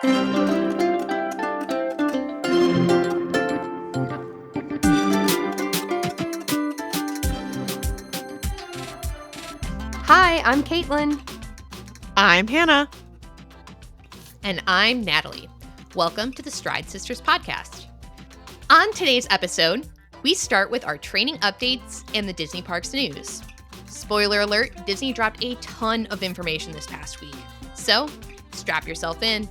Hi, I'm Caitlin. I'm Hannah. And I'm Natalie. Welcome to the Stride Sisters podcast. On today's episode, we start with our training updates and the Disney Parks news. Spoiler alert, Disney dropped a ton of information this past week, so strap yourself in.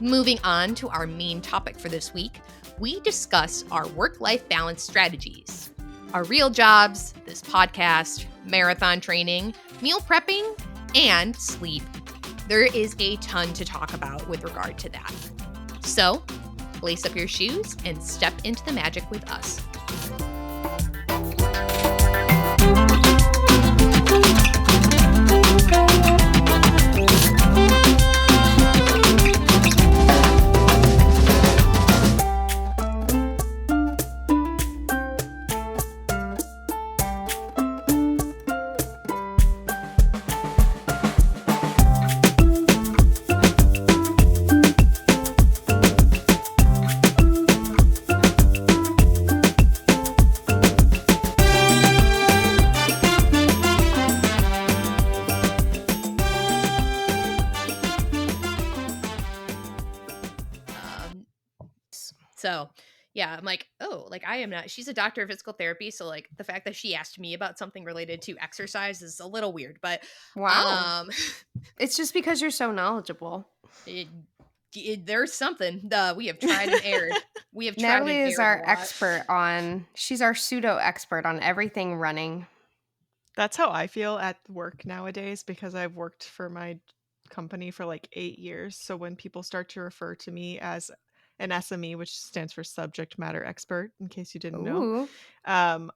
Moving on to our main topic for this week, we discuss our work-life balance strategies, our real jobs, this podcast, marathon training, meal prepping, and sleep. There is a ton to talk about with regard to that. So, lace up your shoes and step into the magic with us. So, yeah, I'm like, oh, like I am not. She's a doctor of physical therapy, so like the fact that she asked me about something related to exercise is a little weird. But Wow. It's just because you're so knowledgeable. There's something. We have tried and erred. We have tried Natalie and is erred our a lot. expert on, she's our pseudo expert on everything running. That's how I feel at work nowadays because I've worked for my company for like 8 years. So when people start to refer to me as an SME, which stands for subject matter expert, in case you didn't know, Ooh.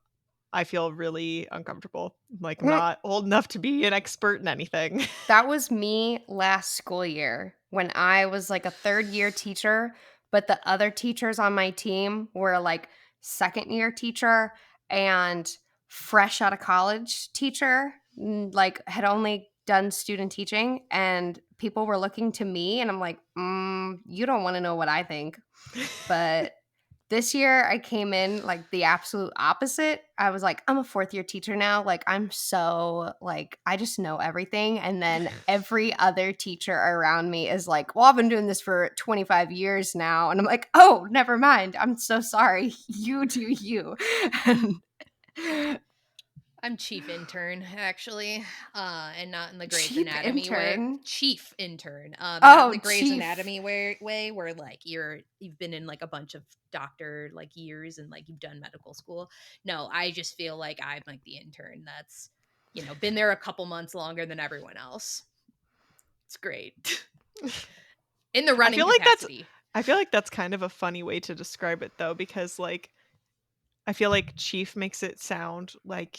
I feel really uncomfortable. Like I'm not old enough to be an expert in anything. That was me last school year when I was like a third year teacher, but the other teachers on my team were like second year teacher and fresh out of college teacher, like had only done student teaching, and people were looking to me and I'm like, you don't want to know what I think. But this year I came in like the absolute opposite. I was like, I'm a fourth year teacher now. Like I'm so like, I just know everything. And then every other teacher around me is like, well, I've been doing this for 25 years now. And I'm like, oh, never mind. I'm so sorry. You do you. I'm chief intern, actually, and not in the Grey's Chief Anatomy way. intern? Chief intern, not Oh, in the Grey's chief. Anatomy way, where like you've been in like a bunch of doctor like years and like you've done medical school. No, I just feel like I'm like the intern that's been there a couple months longer than everyone else. It's great in the running capacity. I feel like that's kind of a funny way to describe it though, because like I feel like chief makes it sound like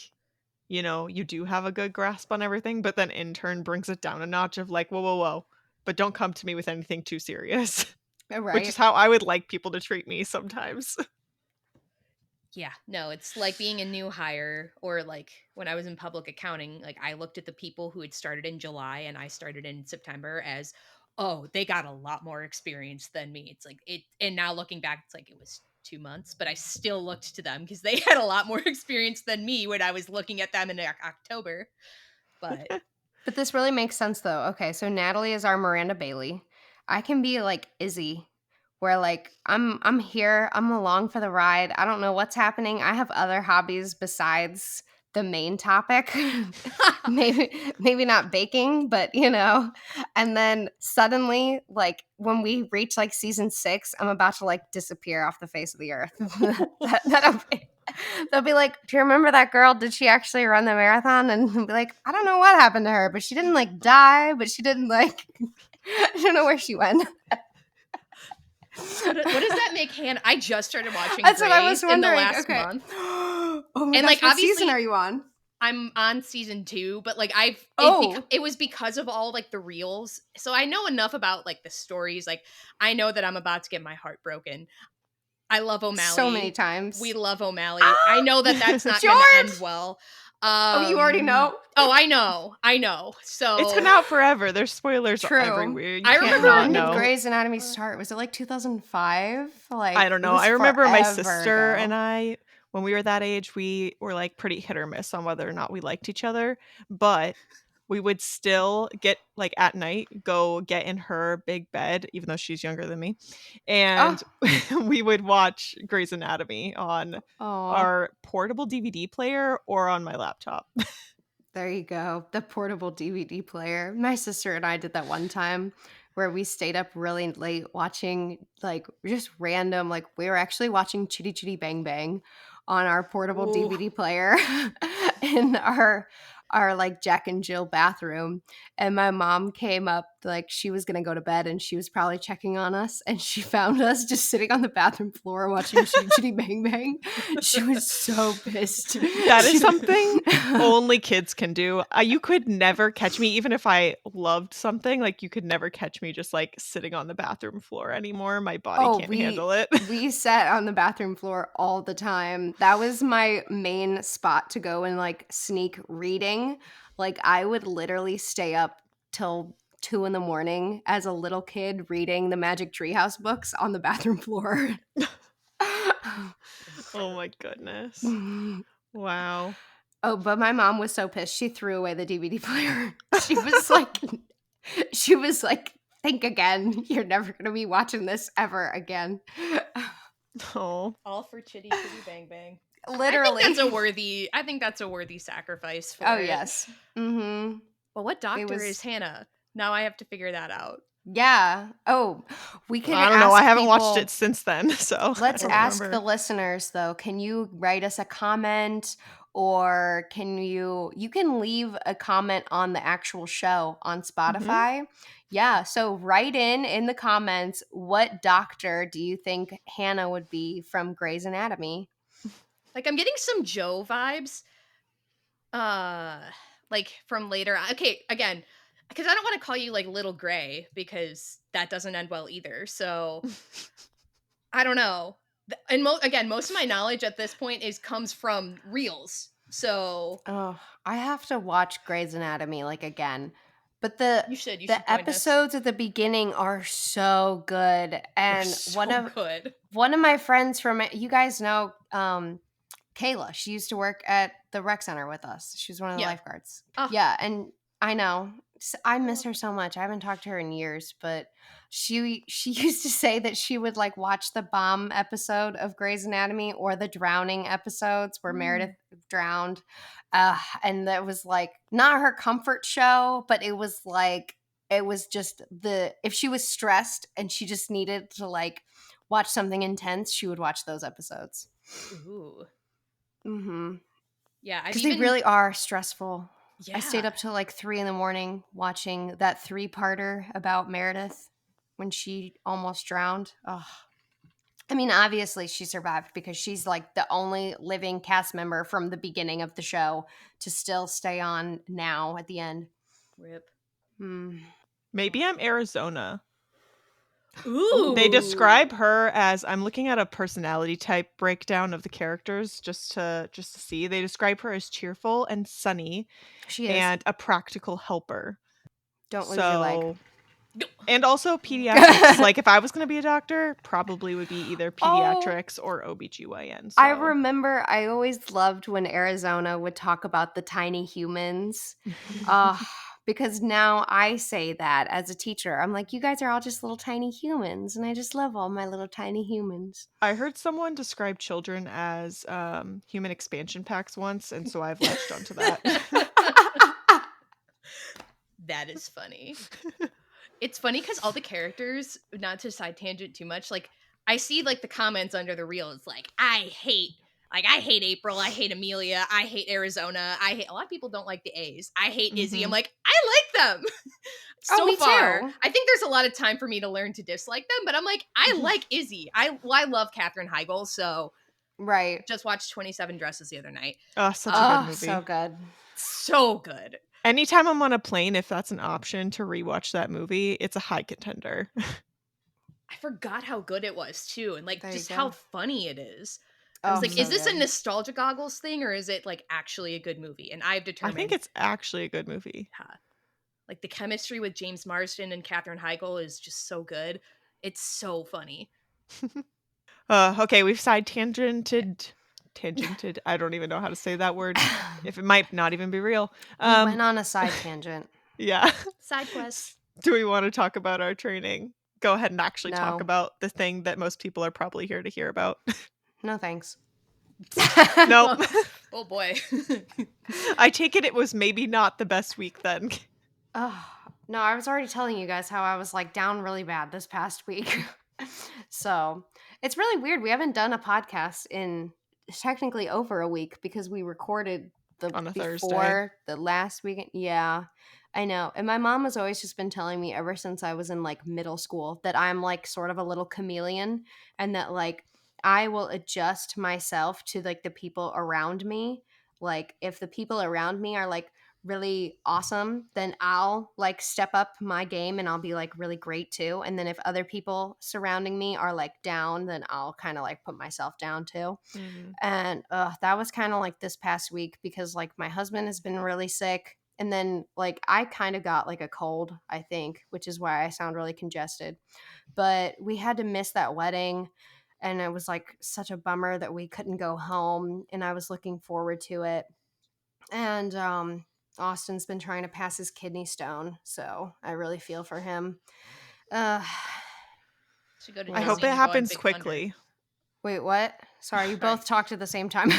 you do have a good grasp on everything, but then intern brings it down a notch of like, whoa. But don't come to me with anything too serious. Right. Which is how I would like people to treat me sometimes. Yeah, no, it's like being a new hire, or like when I was in public accounting, like I looked at the people who had started in July and I started in September as, oh, they got a lot more experience than me. It's like and now looking back, it's like it was 2 months, but I still looked to them because they had a lot more experience than me when I was looking at them in October. But this really makes sense though. Okay, so Natalie is our Miranda Bailey. I can be like Izzy, where like I'm here, I'm along for the ride. I don't know what's happening. I have other hobbies besides the main topic. maybe not baking, but and then suddenly like when we reach like season 6, I'm about to like disappear off the face of the earth. They'll be like, do you remember that girl? Did she actually run the marathon? And I'll be like, I don't know what happened to her, but she didn't like die, but she didn't like I don't know where she went. What does that make Hannah? I just started watching That's what I was Grey's in the wondering. last Okay. month. Oh my And, gosh, like, what obviously- season are you on? I'm on season 2, but like Oh. it was because of all like the reels. So I know enough about like the stories. Like I know that I'm about to get my heart broken. I love O'Malley So many times. We love O'Malley. I know that that's not going to end well. Oh, you already know? Oh, I know. So It's been out forever. There's spoilers True. everywhere. You I can't remember not When did know. Grey's Anatomy start? Was it like 2005? Like, I don't it know. was I remember my forever sister ago. and I, when we were that age, we were like pretty hit or miss on whether or not we liked each other. But we would still get like at night, go get in her big bed, even though she's younger than me. And we would watch Grey's Anatomy on Oh, our portable DVD player or on my laptop. there you go. The portable DVD player. My sister and I did that one time where we stayed up really late watching like just random, like we were actually watching Chitty Chitty Bang Bang on our portable Ooh. DVD player in our like Jack and Jill bathroom. And my mom came up, like she was gonna go to bed and she was probably checking on us and she found us just sitting on the bathroom floor watching Chitty Chitty Bang Bang. She was so pissed. That is something only kids can do. You could never catch me, even if I loved something, like you could never catch me just like sitting on the bathroom floor anymore. My body can't handle it. We sat on the bathroom floor all the time. That was my main spot to go and like sneak reading. Like I would literally stay up till 2 in the morning as a little kid reading the Magic Treehouse books on the bathroom floor. Oh my goodness. Wow. Oh, but my mom was so pissed. She threw away the DVD player. She was like, think again. You're never going to be watching this ever again. Oh. all for Chitty Chitty Bang Bang. Literally. I think that's a worthy sacrifice for Oh, it. yes. Mm-hmm. Well, what doctor was- is Hannah? Now I have to figure that out. Yeah. Oh, we can I don't know. ask I haven't watched people- it since then. So Let's I don't ask remember. the listeners though. Can you write us a comment or can you can leave a comment on the actual show on Spotify? Yeah, so write in the comments what doctor do you think Hannah would be from Grey's Anatomy? Like I'm getting some Joe vibes. Like from later on. Okay, again, because I don't want to call you like Little Gray because that doesn't end well either. So I don't know. And again, most of my knowledge at this point comes from reels. So Oh, I have to watch Grey's Anatomy like again. But the you should the join us. episodes at the beginning are so good. They're And so good. one of my friends from you guys know Kayla. She used to work at the rec center with us. She was one of the Yeah. lifeguards. Oh. Yeah, and I know. I miss her so much. I haven't talked to her in years, but she used to say that she would like watch the bomb episode of Grey's Anatomy or the drowning episodes where Meredith drowned. And that was like not her comfort show, but it was just if she was stressed and she just needed to like watch something intense, she would watch those episodes. Ooh. Mm-hmm. Yeah, Because they really are stressful. Yeah. I stayed up till like 3 a.m. watching that 3-parter about Meredith when she almost drowned. Oh, I mean, obviously she survived because she's like the only living cast member from the beginning of the show to still stay on now at the end. Rip. Maybe I'm Arizona. Ooh. They describe her as, I'm looking at a personality type breakdown of the characters just to see. They describe her as cheerful and sunny She is. and a practical helper. Don't lose your leg. And also pediatrics. Like if I was going to be a doctor, probably would be either pediatrics or OBGYN. So. I remember I always loved when Arizona would talk about the tiny humans. Because now I say that as a teacher. I'm like, you guys are all just little tiny humans. And I just love all my little tiny humans. I heard someone describe children as human expansion packs once. And so I've latched onto that. That is funny. It's funny because all the characters, not to side tangent too much, like I see like the comments under the reel. It's like, I hate April. I hate Amelia. I hate Arizona. A lot of people don't like the A's. I hate Izzy. I'm like, I like them. Me far. too. I think there's a lot of time for me to learn to dislike them, but I'm like, I like Izzy. I love Katherine Heigl, so right. Just watched 27 Dresses the other night. Oh, such a good movie. So good. So good. Anytime I'm on a plane, if that's an option to rewatch that movie, it's a high contender. I forgot how good it was too, and like There you just go. how funny it is. I was Oh, like, is so this a good. nostalgia goggles thing or is it like actually a good movie? And I've I determined think it's actually a good movie. like the chemistry with James Marsden and Katherine Heigl is just so good. It's so funny. Okay, we've tangented. I don't even know how to say that word. If it might not even be real. We went on a side tangent. Yeah. Side quest. Do we want to talk about our training? Go ahead and actually talk No. about the thing that most people are probably here to hear about. No thanks. No. Oh boy. I take it was maybe not the best week then. Oh, no, I was already telling you guys how I was like down really bad this past week. So it's really weird. We haven't done a podcast in technically over a week because we recorded the On a Thursday. before the last weekend. Yeah, I know. And my mom has always just been telling me ever since I was in like middle school that I'm like sort of a little chameleon and that like I will adjust myself to like the people around me. Like if the people around me are like really awesome, then I'll like step up my game and I'll be like really great too. And then if other people surrounding me are like down, then I'll kind of like put myself down too. Mhm. And that was kind of like this past week because like my husband has been really sick. And then like I kind of got like a cold, I think, which is why I sound really congested. But we had to miss that wedding. And it was like such a bummer that we couldn't go home. And I was looking forward to it. And Austin's been trying to pass his kidney stone, so I really feel for him. Uh, Should go to I Yeah. hope Disney it and go on happens Big Thunder. quickly. wait, what? Sorry, you both talked at the same time.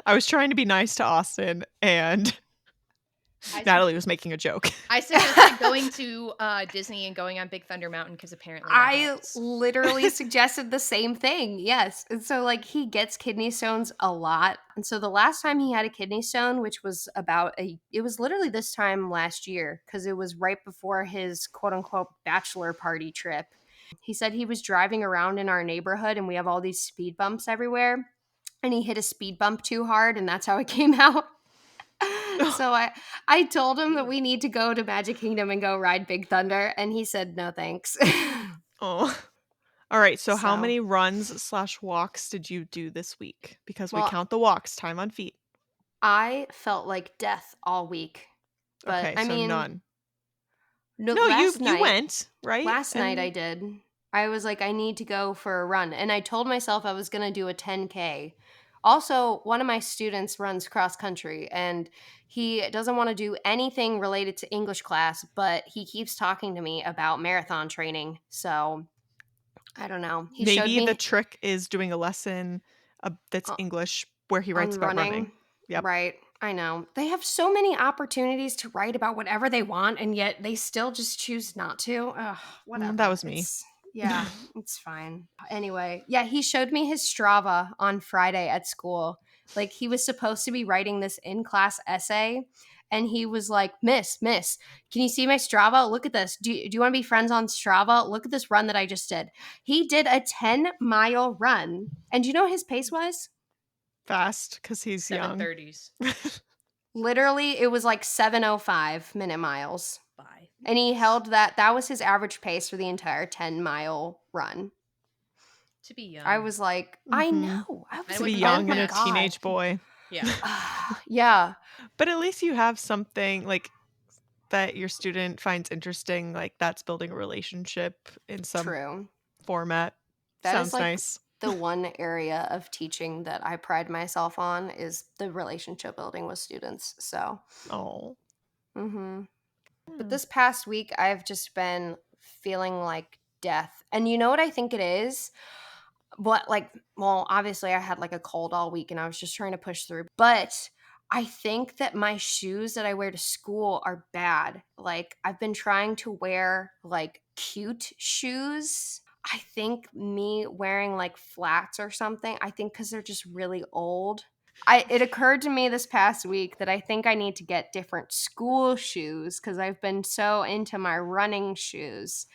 I was trying to be nice to Austin and Natalie was making a joke. I suggested going to Disney and going on Big Thunder Mountain because apparently that I helps. literally suggested the same thing. Yes. And so like he gets kidney stones a lot. And so the last time he had a kidney stone, which was it was literally this time last year because it was right before his quote unquote bachelor party trip. He said he was driving around in our neighborhood and we have all these speed bumps everywhere. And he hit a speed bump too hard and that's how it came out. So I told him that we need to go to Magic Kingdom and go ride Big Thunder, and he said no thanks. Oh. All right, so how So- many runs/walks did you do this week? Because we Well- count the walks, time on feet. I felt like death all week, but Okay, I so mean, none. no, No, last night, you went, right? Last night I And- did. I was like, I need to go for a run, and I told myself I was going to do a 10K. Also, one of my students runs cross country, and he doesn't want to do anything related to English class, but he keeps talking to me about marathon training. So I don't know. He showed maybe me the trick is doing a lesson that's Uh, English where he on writes about running. Yep. Right. I know. They have so many opportunities to write about whatever they want, and yet they still just choose not to. Ugh, whatever. that was me. Yeah, it's fine. Anyway, yeah, he showed me his Strava on Friday at school. Like, he was supposed to be writing this in-class essay, and he was like, Miss, can you see my Strava? Look at this. Do you want to be friends on Strava? Look at this run that I just did. He did a 10-mile run, and do you know what his pace was? Fast because he's young. 7:30s. Literally, it was like 7:05 minute miles. Bye. And he held that was his average pace for the entire 10-mile run. To be young. I was like, I Mhm. know. I was I To would be like, young oh and my a God. teenage boy. Yeah. Yeah. But at least you have something like that your student finds interesting, like that's building a relationship in some True. format. That is, Sounds like, nice. The one area of teaching that I pride myself on is the relationship building with students. So, Oh. But this past week, I've just been feeling like death. And you know what I think it is? Well, obviously I had like a cold all week and I was just trying to push through. But I think that my shoes that I wear to school are bad. Like, I've been trying to wear like cute shoes. I think me wearing like flats or something, I think because they're just really old. It occurred to me this past week that I think I need to get different school shoes because I've been so into my running shoes.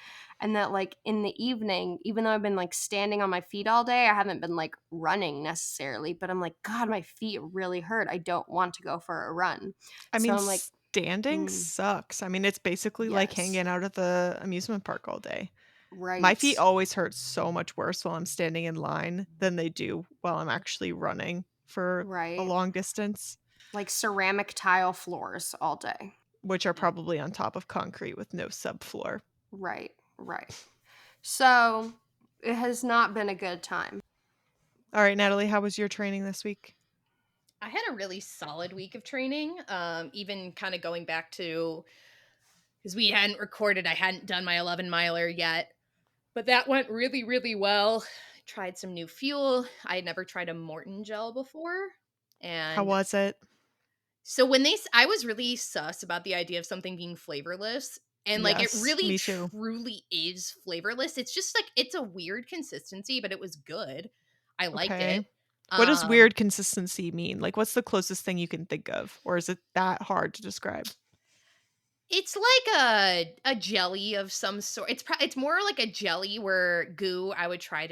And that like in the evening, even though I've been like standing on my feet all day, I haven't been like running necessarily, but I'm like, God, my feet really hurt. I don't want to go for a run. I So mean, I'm like, standing mm. sucks. I mean, it's basically like Yes. hanging out at the amusement park all day. Right. My feet always hurt so much worse while I'm standing in line than they do while I'm actually running for a Right. long distance, Like ceramic tile floors all day. which are probably on top of concrete with no subfloor. Right. Right. So it has not been a good time. All right, Natalie, how was your training this week? I had a really solid week of training. Even kind of going back to, because we hadn't recorded, I hadn't done my 11 miler yet, but that went really, really well. Tried some new fuel. I had never tried a Morton gel before. How And was it? so I was really sus about the idea of something being flavorless. And like it Yes, really me too. truly is flavorless. It's just like it's a weird consistency, but it was good. I liked Okay. it. What does Um weird consistency mean? Like, what's the closest thing you can think of? Or is it that hard to describe? it's like a jelly of some sort. It's more like a jelly where goo. I'm trying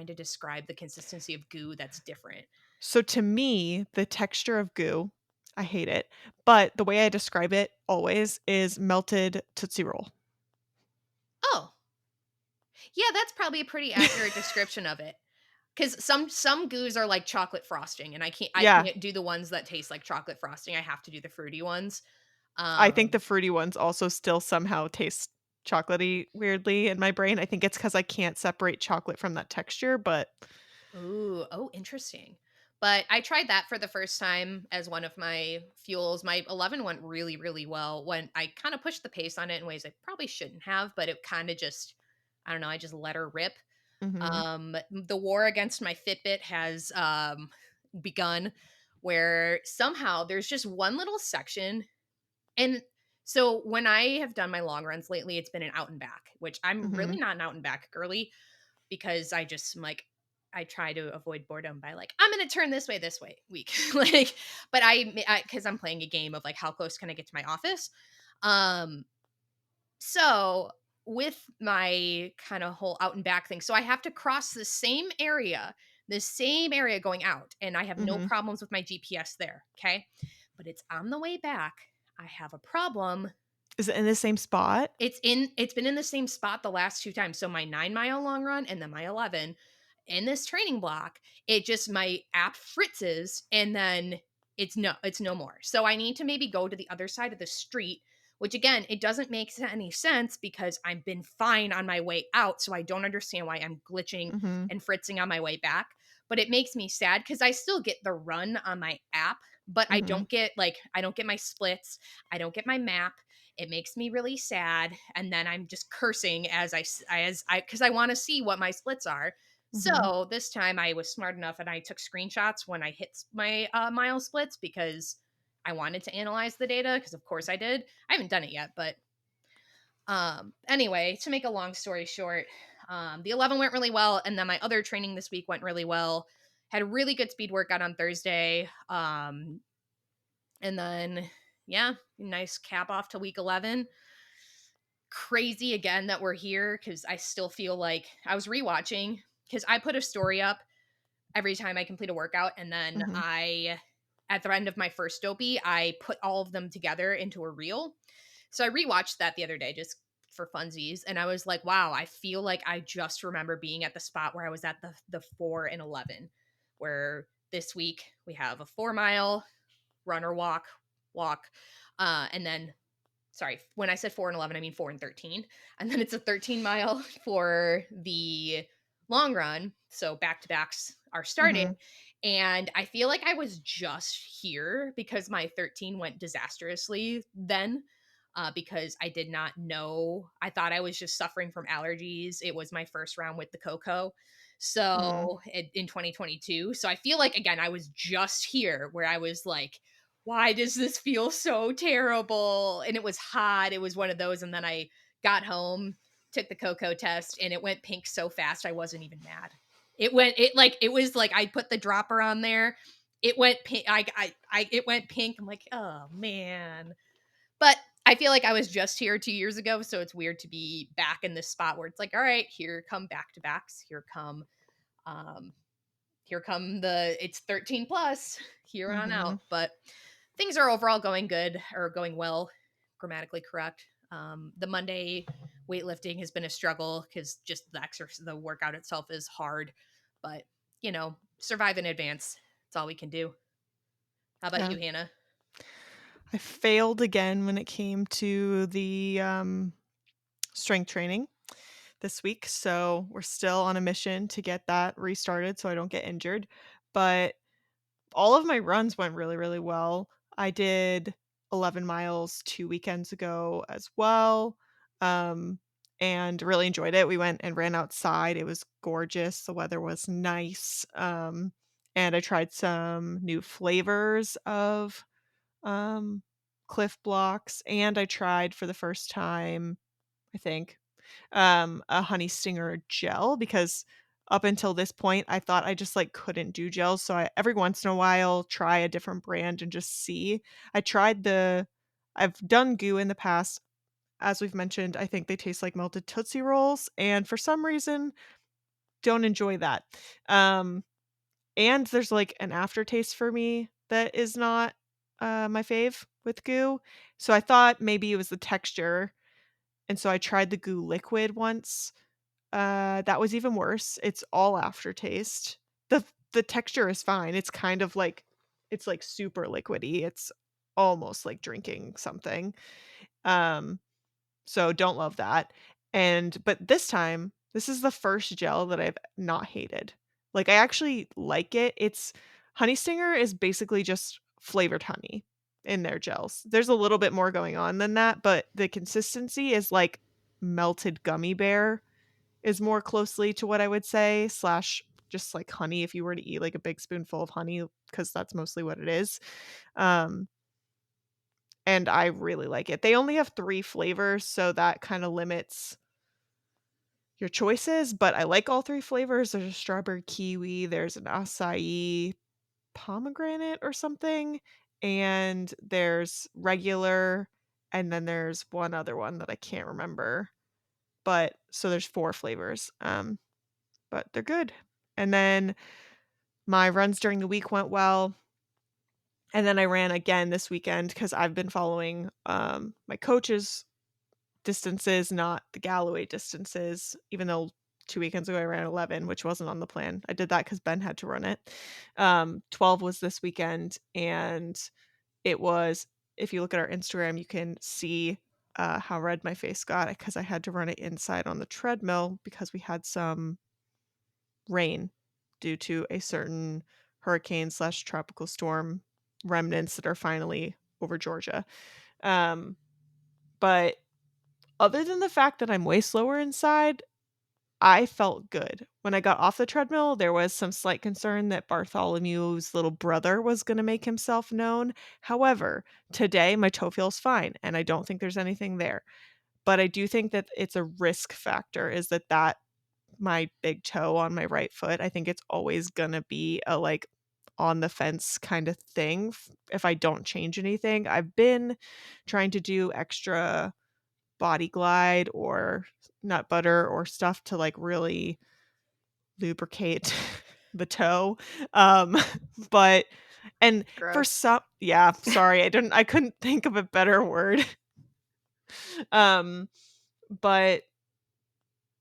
to describe the consistency of goo that's different. So to me, the texture of goo, I hate it. But the way I describe it always is melted Tootsie Roll. Oh, yeah, that's probably a pretty accurate description of it. Because some goos are like chocolate frosting, and I Yeah, can't do the ones that taste like chocolate frosting. I have to do the fruity ones. I think Um, the fruity ones also still somehow taste chocolatey weirdly in my brain. I think it's because I can't separate chocolate from that texture, but oh, interesting. But I tried that for the first time as one of my fuels. My 11 went really, really well when I kind of pushed the pace on it in ways I probably shouldn't have, but it kind of just, I don't know, I just let her rip. mhm, The war against my Fitbit has begun where somehow there's just one little section. And so when I have done my long runs lately, it's been an out and back, which I'm really mhm, not an out and back girly because I just am like, I try to avoid boredom by like, I'm going to turn this way week. Like, but cause I'm playing a game of like, how close can I get to my office? Um, so with my kind of whole out and back thing, so I have to cross the same area going out, and I have no mhm. problems with my GPS there. Okay. But it's on the way back. I have a problem. Is it in the same spot? It's been in the same spot the last two times. So my 9 mile long run and then my 11 in this training block, it just my app fritzes and then it's no more. So I need to maybe go to the other side of the street, which again, it doesn't make any sense because I've been fine on my way out. So I don't understand why I'm glitching Mhm, and fritzing on my way back. But it makes me sad because I still get the run on my app, but mhm, I don't get my splits, I don't get my map. It makes me really sad, and then I'm just cursing as I because I want to see what my splits are. mhm. So this time I was smart enough and I took screenshots when I hit my mile splits because I wanted to analyze the data because of course I did. I haven't done it yet, but anyway, to make a long story short, the 11 went really well, and then my other training this week went really well. Had a really good speed workout on Thursday. And then yeah, nice cap off to week 11. Crazy again that we're here because I still feel like I was rewatching because I put a story up every time I complete a workout, and then Mhm. at the end of my first dopey, I put all of them together into a reel. So I rewatched that the other day just for funsies, and I was like, wow, I feel like I just remember being at the spot where I was at the 4 and 11, where this week we have a 4 mile run or walk, and then sorry, when I said 4 and 11, I mean 4 and 13. And then it's a 13 mile for the long run. So back to backs are starting. Mhm. And I feel like I was just here because my 13 went disastrously then. Because I did not know. I thought I was just suffering from allergies. It was my first round with the cocoa. Mhm. So in 2022. So I feel like, again, I was just here where I was like, why does this feel so terrible? And it was hot. It was one of those. And then I got home, took the cocoa test, and it went pink so fast I wasn't even mad. It was like I put the dropper on there. It went pink. It went pink. I'm like, oh man. But I feel like I was just here 2 years ago, so it's weird to be back in this spot where it's like, all right, here come back to backs. Um, here come it's 13 plus here on out. Mhm. But things are overall going good or going well, grammatically correct. The Monday weightlifting has been a struggle because just the workout itself is hard. But, survive in advance. That's all we can do. How about Yeah. you, Hannah? I failed again when it came to the strength training this week. So we're still on a mission to get that restarted so I don't get injured. But all of my runs went really, really well. I did 11 miles 2 weekends ago as well, and really enjoyed it. We went and ran outside. It was gorgeous. The weather was nice. And I tried some new flavors of Cliff Blocks, and I tried for the first time, I think, a honey stinger gel, because up until this point I thought I just like couldn't do gels, so I every once in a while try a different brand and just see. I've done goo in the past. As we've mentioned, I think they taste like melted Tootsie Rolls, and for some reason don't enjoy that. Um and there's like an aftertaste for me that is not my fave with goo. So I thought maybe it was the texture, and so I tried the goo liquid once. That was even worse. It's all aftertaste. The texture is fine. It's kind of like it's like super liquidy. It's almost like drinking something. Um, so don't love that. But this time, this is the first gel that I've not hated. Like I actually like it. It's Honey Stinger is basically just flavored honey in their gels. There's a little bit more going on than that, but the consistency is like melted gummy bear is more closely to what I would say, slash just like honey if you were to eat like a big spoonful of honey, because that's mostly what it is. Um, and I really like it. They only have 3 flavors, so that kind of limits your choices, but I like all 3 flavors. There's a strawberry kiwi, there's an acai pomegranate or something, and there's regular, and then there's one other one that I can't remember. But so there's 4 flavors. But they're good. And then my runs during the week went well. And then I ran again this weekend because I've been following my coach's distances, not the Galloway distances, even though 2 weekends ago I ran 11, which wasn't on the plan. I did that because Ben had to run it. 12 was this weekend, and it was, if you look at our Instagram, you can see how red my face got because I had to run it inside on the treadmill because we had some rain due to a certain hurricane slash tropical storm remnants that are finally over Georgia. But other than the fact that I'm way slower inside, I felt good. When I got off the treadmill, there was some slight concern that Bartholomew's little brother was going to make himself known. However, today my toe feels fine, and I don't think there's anything there. But I do think that it's a risk factor, is that my big toe on my right foot, I think it's always gonna be a like on the fence kind of thing if I don't change anything. I've been trying to do extra body glide or nut butter or stuff to like really lubricate the toe. Um but and for Gross. some, yeah, sorry, I couldn't think of a better word. Um but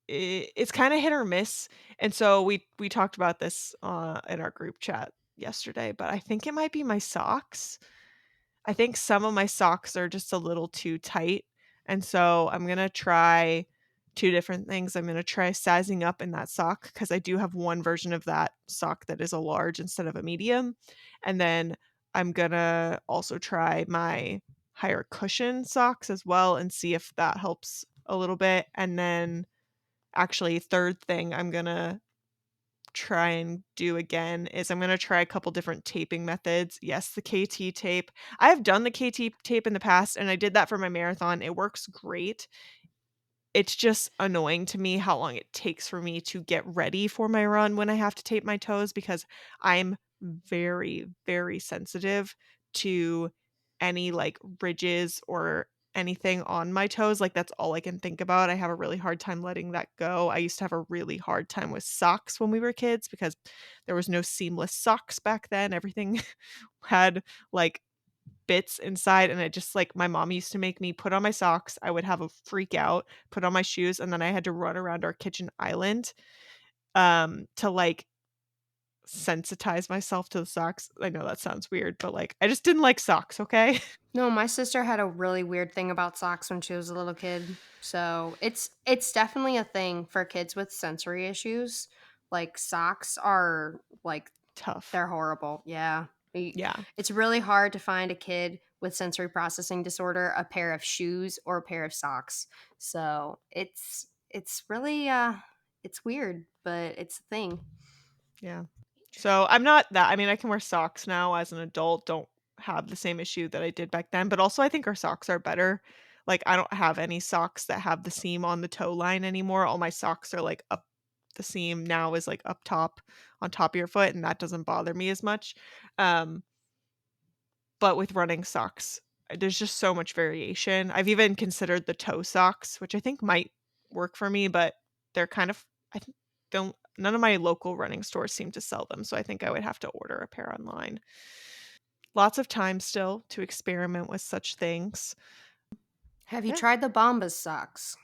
it's kind of hit or miss. And so we talked about this in our group chat yesterday, but I think it might be my socks. I think some of my socks are just a little too tight, and so I'm going to try 2 different things. I'm going to try sizing up in that sock because I do have one version of that sock that is a large instead of a medium, and then I'm going to also try my higher cushion socks as well and see if that helps a little bit. And then actually, third thing I'm gonna try and do again is I'm gonna try a couple different taping methods. Yes, the KT tape. I have done the KT tape in the past, and I did that for my marathon. It works great. It's just annoying to me how long it takes for me to get ready for my run when I have to tape my toes, because I'm very, very sensitive to any like ridges or anything on my toes. Like that's all I can think about. I have a really hard time letting that go. I used to have a really hard time with socks when we were kids because there was no seamless socks back then. Everything had like bits inside, and I just like my mom used to make me put on my socks. I would have a freak out, put on my shoes, and then I had to run around our kitchen island to like sensitize myself to the socks. I know that sounds weird, but like I just didn't like socks, okay? No, my sister had a really weird thing about socks when she was a little kid. So it's definitely a thing for kids with sensory issues. Like socks are like Tough. they're horrible. Yeah. Yeah. It's really hard to find a kid with sensory processing disorder a pair of shoes or a pair of socks. So it's really it's weird, but it's a thing. Yeah. So I'm not that I mean, I can wear socks now as an adult, don't have the same issue that I did back then, but also I think our socks are better. Like I don't have any socks that have the seam on the toe line anymore. All my socks are like up the seam now is like up top on top of your foot, and that doesn't bother me as much. Um but with running socks, there's just so much variation. I've even considered the toe socks, which I think might work for me, but they're kind of I don't none of my local running stores seem to sell them, so I think I would have to order a pair online. Lots of time still to experiment with such things. Have you Yeah. tried the Bombas socks?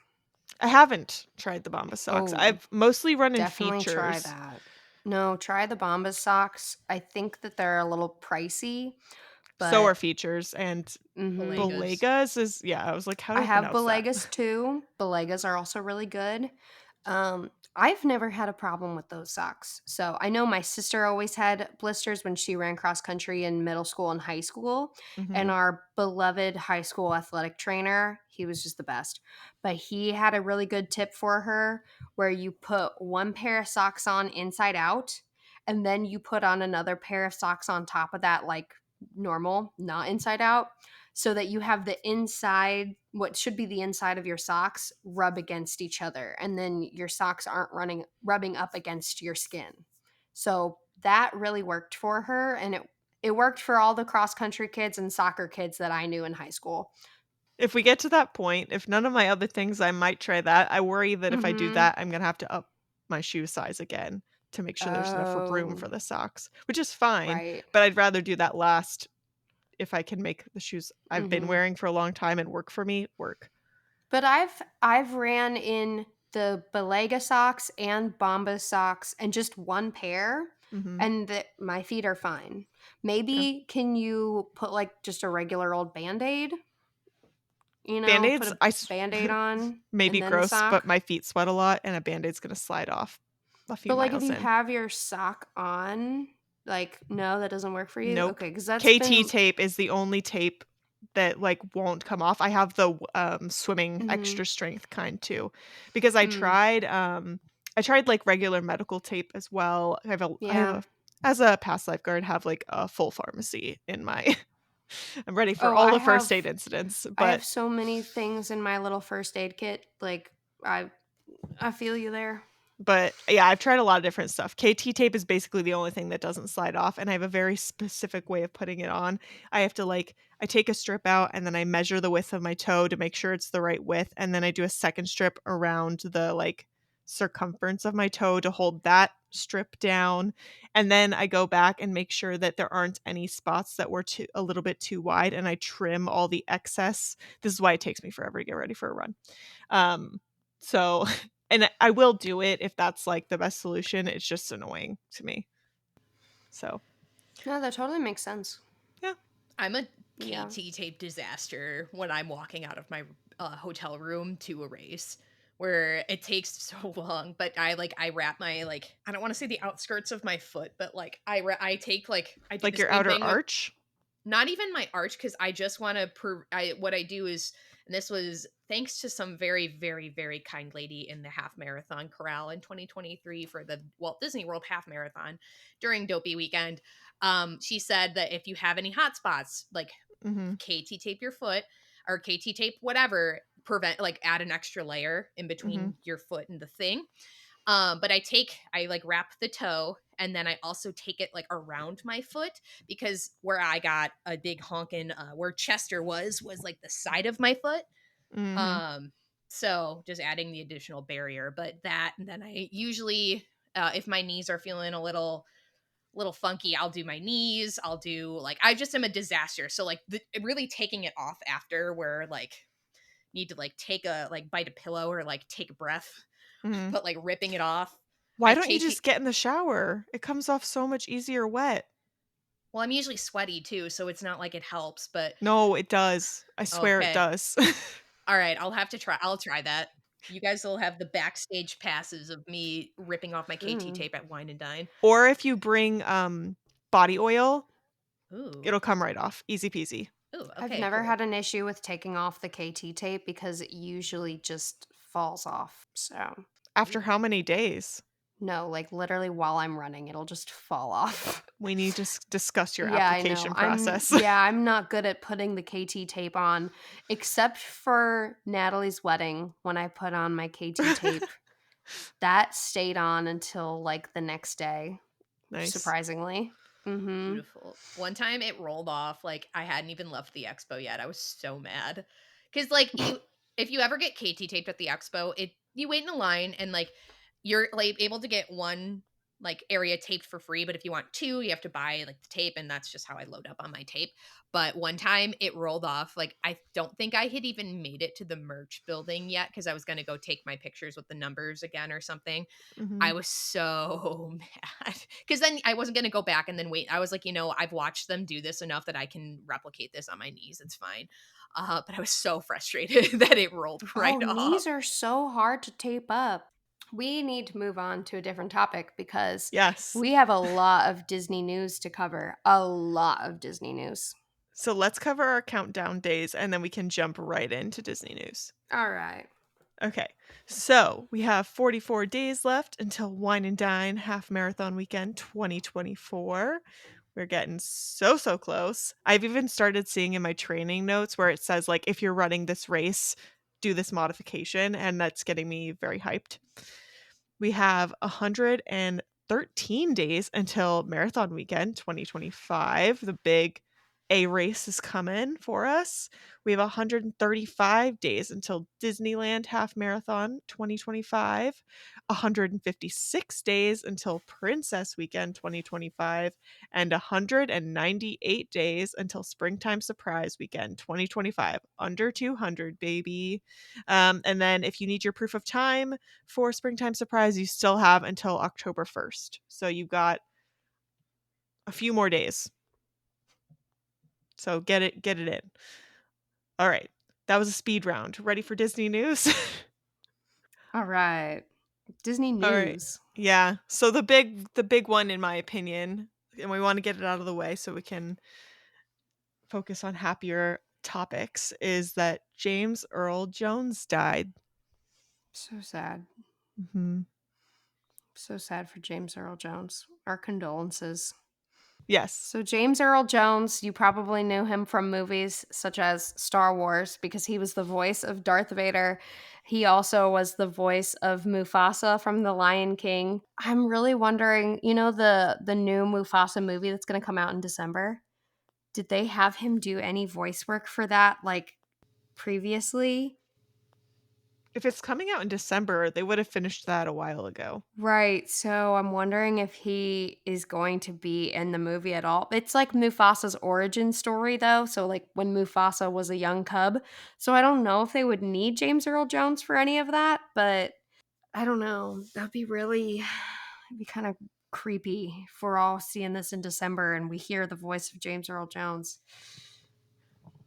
I haven't tried the Bombas socks. Oh, I've mostly run in definitely try features. that. No, try the Bombas socks. I think that they're a little pricey, So are but features and mhm. Belegas. Belegas is yeah, I was like, how do I I have pronounce that? Belegas too. Belegas are also really good. I've never had a problem with those socks. So I know my sister always had blisters when she ran cross country in middle school and high school. And Mhm. our beloved high school athletic trainer, he was just the best. But he had a really good tip for her where you put one pair of socks on inside out, and then you put on another pair of socks on top of that, like normal, not inside out, so that you have the inside, what should be the inside of your socks, rub against each other, and then your socks aren't rubbing up against your skin. So that really worked for her, and it worked for all the cross country kids and soccer kids that I knew in high school. If we get to that point, if none of my other things, I might try that. I worry that if I do Mhm. that, I'm gonna have to up my shoe size again to make sure there's enough room Oh, for the socks, which is fine, right. but I'd rather do that last if I can make the shoes I've been Mhm. wearing for a long time and work for me, work. But I've ran in the Belega socks and Bomba socks and just one pair, Mhm. and my feet are fine. Okay. Maybe can you put like just a regular old Band-Aid? Put Band-Aids, a Band-Aid on may and be then the gross, but sock. my feet sweat a lot and a Band-Aid's gonna slide off a few But like if miles you in. have your sock on, like no, that doesn't work for you. Nope. Okay, because that's KT been. tape is the only tape that, like, won't come off. I have the, swimming Mhm. extra strength kind too, because Mm, I tried, like, regular medical tape as well. I have yeah. a as a past lifeguard, have, like, a full pharmacy in my I'm ready for Oh, all the first aid incidents, I but have so many things in my little first aid kit. Like I I feel you there. yeah, I've tried a lot of different stuff. KT tape is basically the only thing that doesn't slide off, and I have a very specific way of putting it on. I have to like I take a strip out and then I measure the width of my toe to make sure it's the right width, and then I do a second strip around the like circumference of my toe to hold that strip down, and then I go back and make sure that there aren't any spots that were a little bit too wide, and I trim all the excess. This is why it takes me forever to get ready for a run. Um, so and I will do it if that's like the best solution. It's just annoying to me. So, No, that totally makes sense. yeah. I'm a Yeah. KT tape disaster when I'm walking out of my hotel room to a race where it takes so long, but I wrap my like I don't want to say the outskirts of my foot, but like I take like I do Like the your same outer thing with arch? not even my arch because I just want to what I do is, and this was thanks to some very very very kind lady in the half marathon corral in 2023 for the Walt Disney World half marathon during Dopey weekend. She said that if you have any hot spots, like Mhm. KT tape your foot or KT tape whatever, prevent like add an extra layer in Mhm. between your foot and the thing. But I like wrap the toe and then I also take it like around my foot because where I got a big honkin' where Chester was like the side of my foot. Mhm. Um, so just adding the additional barrier, but that and then I usually if my knees are feeling a little little funky, I'll do my knees, I'll do like I just am a disaster. So like really taking it off after where like need to like take a like bite a pillow or like take a breath, Mhm. but like ripping it off. Why I don't you KT just get in the shower? It comes off so much easier wet. well, I'm usually sweaty too, so it's not like it helps, but No, it does. I swear it okay. does. All right, I'll try that. You guys will have the backstage passes of me ripping off my KT tape at Wine and Dine. Or if you bring body oil, Ooh. it'll come right off. Easy peasy. Ooh, I've okay, never cool. had an issue with taking off the KT tape because it usually just falls off. So, After how many days? no, like literally while I'm running, it'll just fall off. We need to discuss your Yeah, I know. application process. I'm not good at putting the KT tape on, except for Natalie's wedding when I put on my KT tape. That stayed on until like the next day, Nice. surprisingly. Mm-hmm. Beautiful. One time it rolled off, like I hadn't even left the expo yet. I was so mad. Cause like if you ever get KT taped at the expo, you wait in a line and like you're like able to get one like area taped for free, but if you want two, you have to buy like the tape, and that's just how I load up on my tape. But one time it rolled off, like I don't think I had even made it to the merch building yet because I was gonna go take my pictures with the numbers again or something. Mhm. I was so mad because then I wasn't going to go back and then wait. I was like, I've watched them do this enough that I can replicate this on my knees. It's fine. But I was so frustrated that it rolled right off. Knees are so hard to tape up. We need to move on to a different topic because Yes. we have a lot of Disney news to cover. A lot of Disney news. So let's cover our countdown days and then we can jump right into Disney news. All right. Okay. So we have 44 days left until Wine and Dine Half Marathon Weekend 2024. We're getting so close. I've even started seeing in my training notes where it says, like, if you're running this race, do this modification. And that's getting me very hyped. We have 113 days until Marathon Weekend 2025. The big A race is coming for us. We have 135 days until Disneyland Half Marathon 2025, 156 days until Princess Weekend 2025, and 198 days until Springtime Surprise Weekend 2025. Under 200, baby. And then if you need your proof of time for Springtime Surprise, you still have until October 1st. So you've got a few more days. So get it in. All right. That was a speed round. Ready for Disney news? All right. Disney news. All right. Yeah. So the big one, in my opinion, and we want to get it out of the way so we can focus on happier topics, is that James Earl Jones died. So sad. Mm-hmm. So sad for James Earl Jones. Our condolences. Yes. So James Earl Jones, you probably knew him from movies such as Star Wars because he was the voice of Darth Vader. He also was the voice of Mufasa from The Lion King. I'm really wondering, the new Mufasa movie that's going to come out in December? Did they have him do any voice work for that like previously? If it's coming out in December, they would have finished that a while ago. Right. So I'm wondering if he is going to be in the movie at all. It's like Mufasa's origin story, though. So, like when Mufasa was a young cub. So, I don't know if they would need James Earl Jones for any of that, but I don't know. That'd be it'd be kind of creepy if we're all seeing this in December and we hear the voice of James Earl Jones.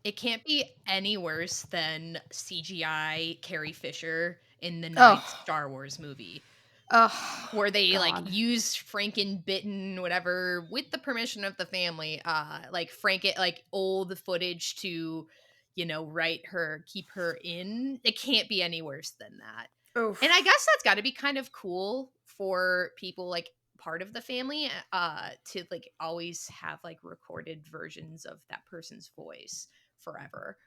It can't be any worse than CGI Carrie Fisher in the ninth Star Wars movie. Oh, where they God. like used Frankenbitten, whatever, with the permission of the family, like old footage to, keep her in. It can't be any worse than that. Oof. And I guess that's got to be kind of cool for people like part of the family to like always have like recorded versions of that person's voice forever.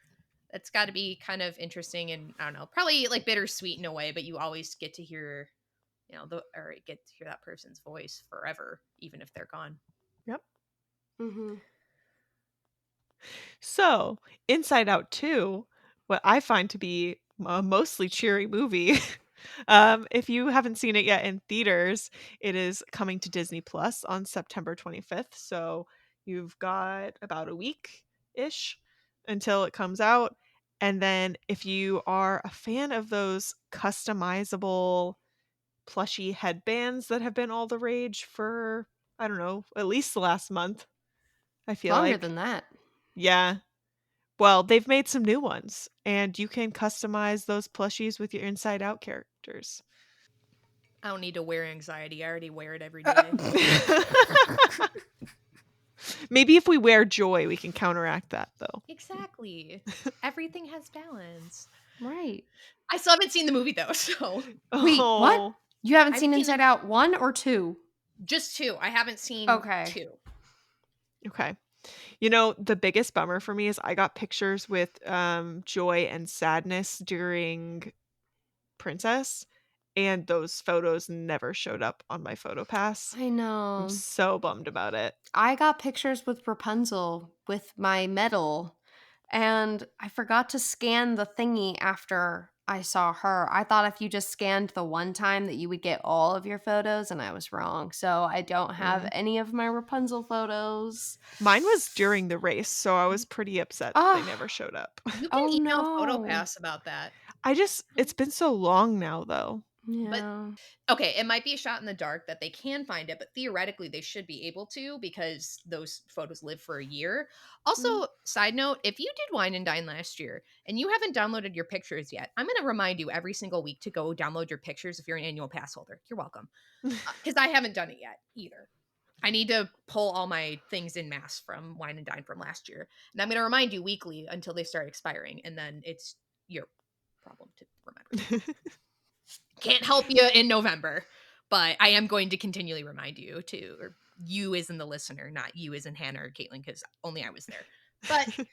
That's got to be kind of interesting and I don't know, probably like bittersweet in a way, but you always get to hear or get to hear that person's voice forever, even if they're gone. Yep. Mm-hmm. So, Inside Out 2, what I find to be a mostly cheery movie, If you haven't seen it yet in theaters, it is coming to Disney Plus on September 25th. So you've got about a week-ish until it comes out. And then if you are a fan of those customizable plushy headbands that have been all the rage for, I don't know, at least the last month, I feel Longer like. than that. Yeah. Well, they've made some new ones, and you can customize those plushies with your Inside Out characters. I don't need to wear anxiety. I already wear it every day. Maybe if we wear joy, we can counteract that, though. Exactly. Everything has balance. Right. I still haven't seen the movie though, so Wait, what? Oh, You haven't I've seen seen Inside Out 1 or 2? just 2. I haven't seen Okay. 2. okay. You know, the biggest bummer for me is I got pictures with joy and sadness during Princess, and those photos never showed up on my PhotoPass. I I'm know. so bummed about it. I got pictures with Rapunzel with my medal, and I forgot to scan the thingy after I saw her. I thought if you just scanned the one time that you would get all of your photos, and I was wrong. So I don't have any of my Rapunzel photos. Mine was during the race, so I was pretty upset that they Oh, never showed up. You can oh email no. PhotoPass about that. It's been so long now, though. Yeah. Okay, it might be a shot in the dark that they can find it, but theoretically they should be able to because those photos live for a year. Also, Mm. side note, if you did Wine and Dine last year and you haven't downloaded your pictures yet, I'm going to remind you every single week to go download your pictures if you're an annual pass holder. You're welcome. Because I haven't done it yet either. I need to pull all my things in mass from Wine and Dine from last year. And I'm going to remind you weekly until they start expiring. And then it's your problem to remember. Can't help you in November, but I am going to continually remind you to, or you as in the listener, not you as in Hannah or Caitlin, because only I was there. But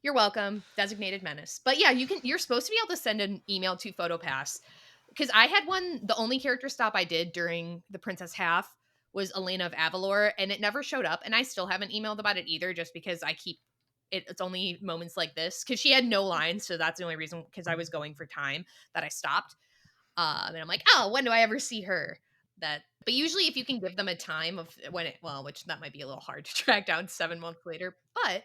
you're welcome, designated menace. But yeah, you're supposed to be able to send an email to PhotoPass because I had one. The only character stop I did during the Princess Half was Elena of Avalor, and it never showed up. And I still haven't emailed about it either, just because I keep it's only moments like this because she had no lines, so that's the only reason. Because I was going for time that I stopped. And I'm like, oh, when do I ever see her? But usually if you can give them a time of when it, well, which that might be a little hard to track down 7 months later, but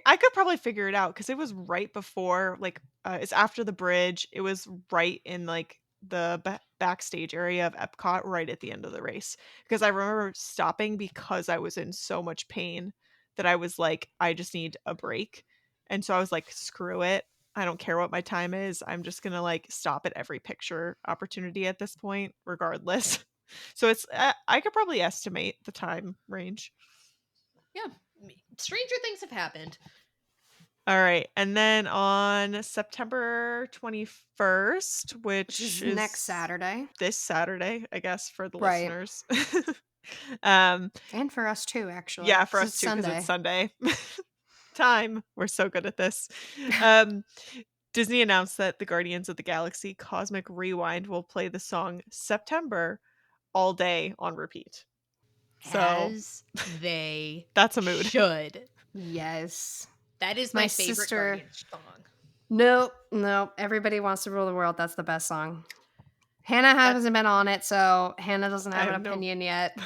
I could probably figure it out because it was right before, like, it's after the bridge. It was right in like the backstage area of Epcot, right at the end of the race. Because I remember stopping because I was in so much pain that I was like, I just need a break. And so I was like, screw it. I don't care what my time is. I'm just gonna like stop at every picture opportunity at this point, regardless. So it's I could probably estimate the time range. yeah, stranger things have happened. All right. And then on September 21st, Which which is is next Saturday. this Saturday, I guess, for the Right. listeners. um, And for us too, actually. yeah, for 'cause us it's too, because Sunday. it's Sunday. Time. We're so good at this. Um, Disney announced that the Guardians of the Galaxy Cosmic Rewind will play the song September all day on repeat. So As they that's a mood. should. Yes. That is My my favorite sister- Guardians song. Nope. Everybody Wants to Rule the World. That's the best song. Hannah hasn't been on it, so Hannah doesn't have I an have no- opinion yet.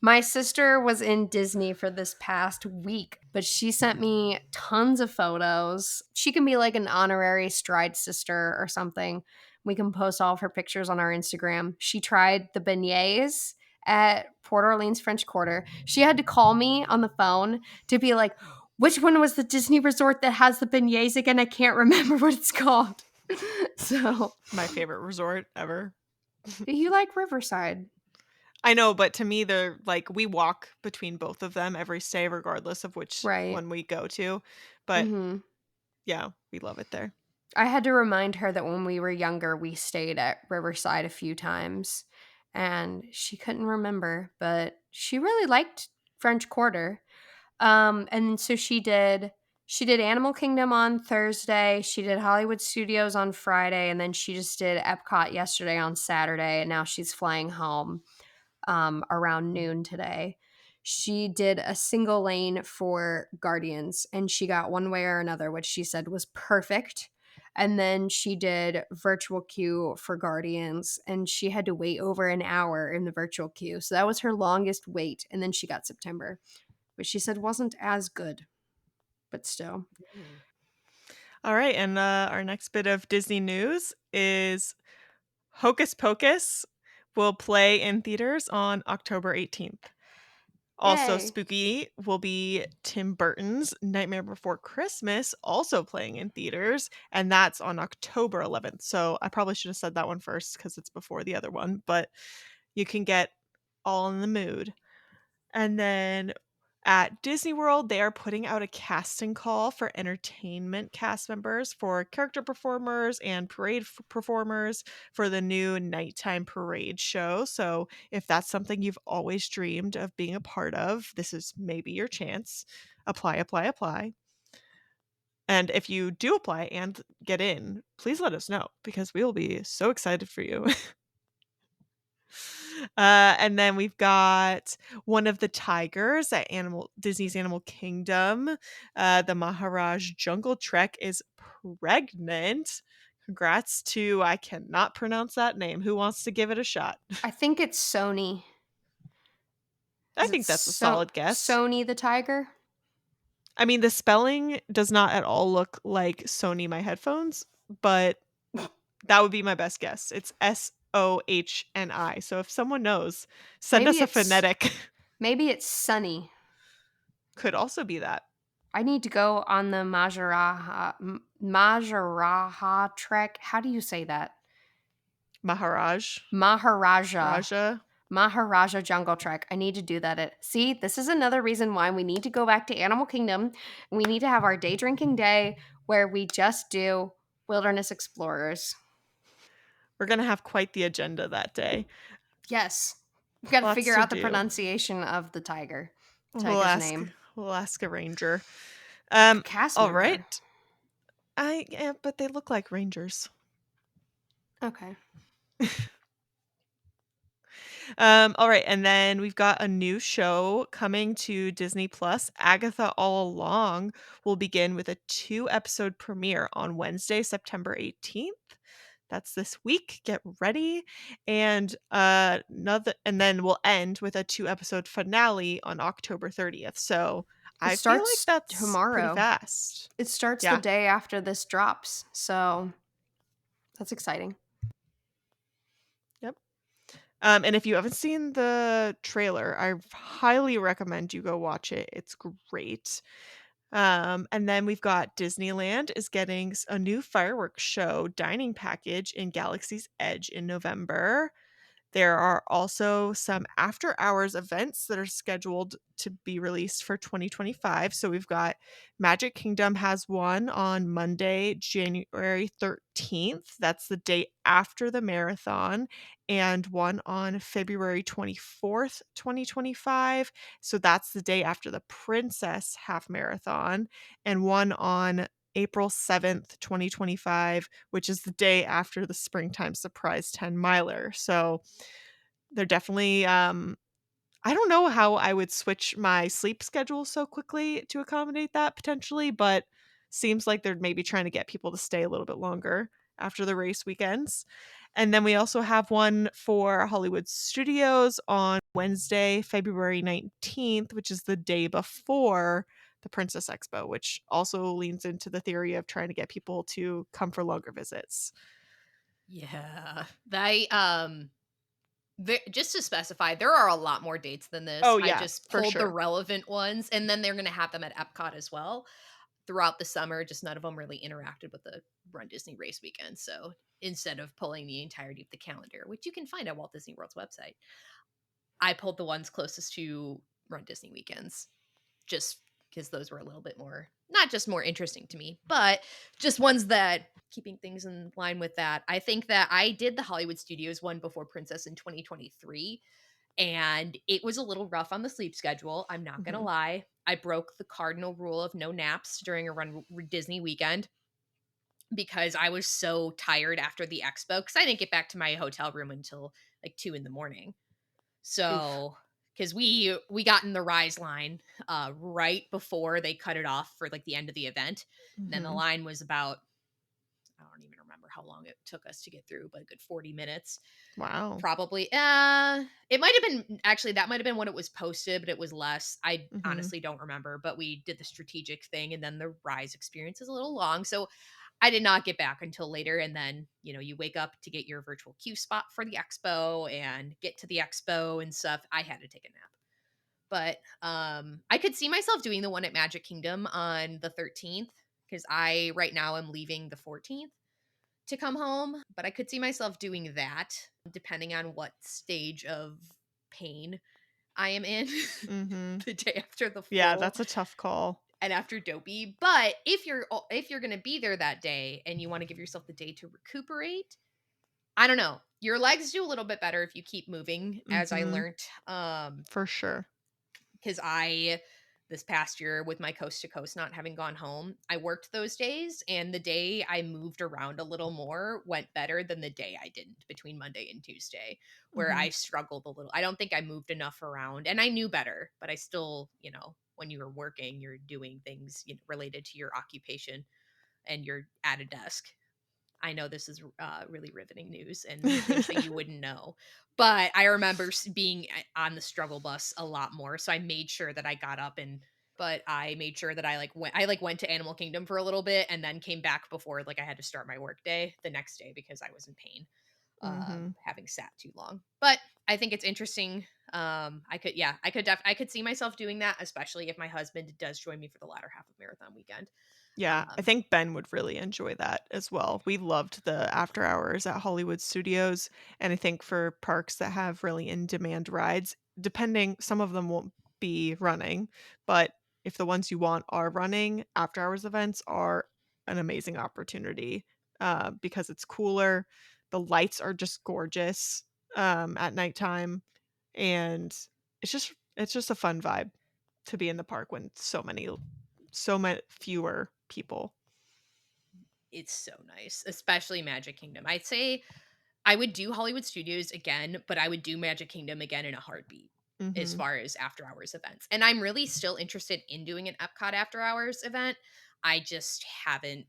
My sister was in Disney for this past week, but she sent me tons of photos. She can be like an honorary Stride sister or something. We can post all of her pictures on our Instagram. She tried the beignets at Port Orleans French Quarter. She had to call me on the phone to be like, which one was the Disney resort that has the beignets again? I can't remember what it's called. So My favorite resort ever. you like Riverside. I know, but to me, they're like we walk between both of them every stay, regardless of which Right. one we go to. But Mhm. yeah, we love it there. I had to remind her that when we were younger, we stayed at Riverside a few times, and she couldn't remember, but she really liked French Quarter. And so she did Animal Kingdom on Thursday, she did Hollywood Studios on Friday, and then she just did Epcot yesterday on Saturday, and now she's flying home around noon today. She did a single lane for Guardians, and she got one way or another, which she said was perfect. And then she did virtual queue for Guardians, and she had to wait over an hour in the virtual queue. So that was her longest wait. And then she got September, which she said wasn't as good, but still. All right, and our next bit of Disney news is Hocus Pocus will play in theaters on October 18th. Also, Yay. spooky will be Tim Burton's Nightmare Before Christmas, also playing in theaters, and that's on October 11th. So I probably should have said that one first because it's before the other one, but you can get all in the mood. And then at Disney World, they are putting out a casting call for entertainment cast members for character performers and performers for the new nighttime parade show. So, if that's something you've always dreamed of being a part of, this is maybe your chance. Apply, apply, apply. And if you do apply and get in, please let us know because we will be so excited for you. And then we've got one of the tigers at Disney's Animal Kingdom. The Maharaj Jungle Trek is pregnant. Congrats to, I cannot pronounce that name. Who wants to give it a shot? I think it's Sony. I Is it think that's a solid guess. Sony the tiger? I mean, the spelling does not at all look like Sony my headphones, but that would be my best guess. It's Sohni. So if someone knows, send us Maybe a it's phonetic. maybe it's Sunny. Could also be that. I need to go on the Maharaja trek. How do you say that? Maharaj. Maharaja. Raja. Maharaja Jungle Trek. I need to do that. See, this is another reason why we need to go back to Animal Kingdom. We need to have our day drinking day where we just do Wilderness Explorers. We're going to have quite the agenda that day. Yes. We've got to Lots figure to out the do. pronunciation of the tiger's name. We'll ask a ranger. Cast all member. right. Yeah, but they look like rangers. Okay. All right, and then we've got a new show coming to Disney Plus. Agatha All Along will begin with a 2-episode premiere on Wednesday, September 18th. That's this week. Get ready. And then we'll end with a 2-episode finale on October 30th. So I feel like that's tomorrow. pretty fast. It starts the day after this drops. So that's exciting. Yep. And if you haven't seen the trailer, I highly recommend you go watch it. It's great. And then we've got Disneyland is getting a new fireworks show dining package in Galaxy's Edge in November. There are also some after hours events that are scheduled to be released for 2025. So we've got Magic Kingdom has one on Monday, January 13th. That's the day after the marathon, and one on February 24th, 2025. So that's the day after the Princess Half Marathon, and one on April 7th, 2025, which is the day after the Springtime Surprise 10 miler. So they're definitely I don't know how I would switch my sleep schedule so quickly to accommodate that potentially, but seems like they're maybe trying to get people to stay a little bit longer after the race weekends. And then we also have one for Hollywood Studios on Wednesday, February 19th, which is the day before the Princess Expo, which also leans into the theory of trying to get people to come for longer visits. Yeah. Just to specify, there are a lot more dates than this. Oh, yeah, I just for pulled the sure. relevant ones, and then they're going to have them at Epcot as well throughout the summer. Just none of them really interacted with the Run Disney race weekend. So instead of pulling the entirety of the calendar, which you can find at Walt Disney World's website, I pulled the ones closest to Run Disney weekends, just because those were a little bit more, not just more interesting to me, but just ones that keeping things in line with that. I think that I did the Hollywood Studios one before Princess in 2023, and it was a little rough on the sleep schedule. I'm not going to lie. I broke the cardinal rule of no naps during a Run Disney weekend because I was so tired after the expo because I didn't get back to my hotel room until like 2 a.m. So because we got in the Rise line right before they cut it off for like the end of the event. And then the line was about, I don't how long it took us to get through, but a good 40 minutes. Wow. Probably. It might have been actually that might have been when it was posted, but it was less. I honestly don't remember. But we did the strategic thing, and then the Rise experience is a little long, so I did not get back until later. And then you wake up to get your virtual queue spot for the expo and get to the expo and stuff. I had to take a nap, but I could see myself doing the one at Magic Kingdom on the 13th because I right now am leaving the 14th to come home, but I could see myself doing that depending on what stage of pain I am in Mm-hmm. the day after the Yeah, full that's a tough call. and after Dopey. But if you're going to be there that day and you want to give yourself the day to recuperate, I don't know. Your legs do a little bit better if you keep moving, as I learned. For sure. Because this past year with my coast to coast not having gone home, I worked those days, and the day I moved around a little more went better than the day I didn't between Monday and Tuesday, where I struggled a little. I don't think I moved enough around, and I knew better, but I still, when you were working, you're doing things related to your occupation and you're at a desk. I know this is really riveting news and things that you wouldn't know, but I remember being on the struggle bus a lot more. So I made sure that I got up but I made sure that I went to Animal Kingdom for a little bit and then came back before I had to start my work day the next day because I was in pain, having sat too long. But I think it's interesting. I could see myself doing that, especially if my husband does join me for the latter half of Marathon Weekend. Yeah, I think Ben would really enjoy that as well. We loved the after hours at Hollywood Studios, and I think for parks that have really in-demand rides, depending, some of them won't be running, but if the ones you want are running, after hours events are an amazing opportunity because it's cooler. The lights are just gorgeous at nighttime, and it's just a fun vibe to be in the park when so many fewer people. It's so nice, especially Magic Kingdom. I'd say I would do Hollywood Studios again, but I would do Magic Kingdom again in a heartbeat as Mm-hmm. far as after hours events. And I'm really still interested in doing an Epcot after hours event. I just haven't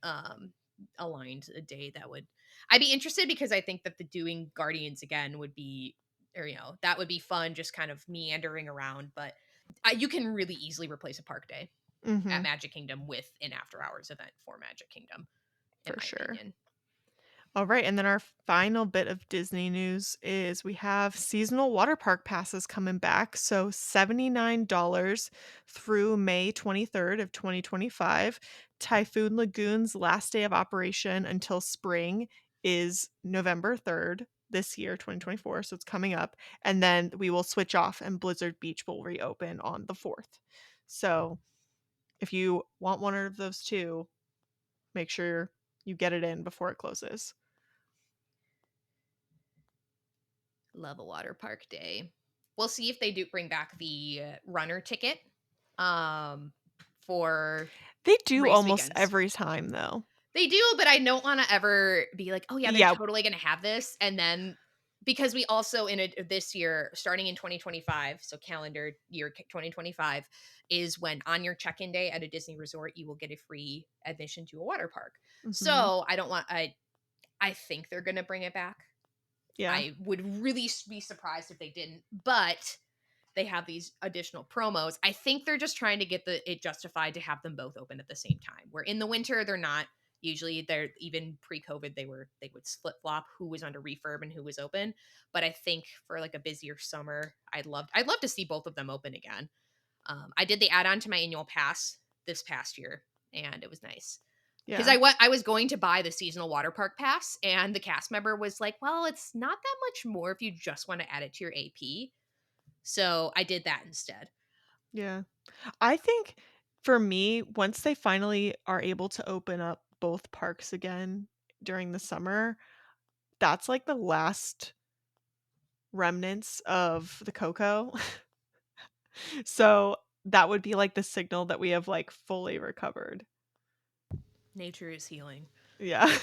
aligned a day that would I'd be interested because I think that the doing Guardians again would be that would be fun, just kind of meandering around, but you can really easily replace a park day Mm-hmm. at Magic Kingdom with an after hours event for Magic Kingdom, in For my sure. opinion. All right, and then our final bit of Disney news is we have seasonal water park passes coming back. So $79 through May 23rd of 2025. Typhoon Lagoon's last day of operation until spring is November 3rd this year, 2024. So it's coming up. And then we will switch off and Blizzard Beach will reopen on the 4th. So if you want one of those two, make sure you get it in before it closes. Love a water park day. We'll see if they do bring back the runner ticket for They do race almost weekends. every time, though. They do, but I don't want to ever be like, oh yeah, they're Yeah. totally going to have this. And then because we also this year, starting in 2025, so calendar year 2025 is when on your check-in day at a Disney resort, you will get a free admission to a water park. Mhm. So I think they're going to bring it back. Yeah. I would really be surprised if they didn't, but they have these additional promos. I think they're just trying to get it justified to have them both open at the same time. Where in the winter they're not. Usually they're, even pre-COVID, they would flip flop who was under refurb and who was open. But I think for like a busier summer, I'd love to see both of them open again. I did the add-on to my annual pass this past year, and it was nice. Because Yeah. I was going to buy the seasonal water park pass, and the cast member was like, well, it's not that much more if you just want to add it to your AP. So I did that instead. Yeah. I think for me, once they finally are able to open up both parks again during the summer, that's like the last remnants of the Coco. So that would be like the signal that we have like fully recovered. Nature is healing. Yeah.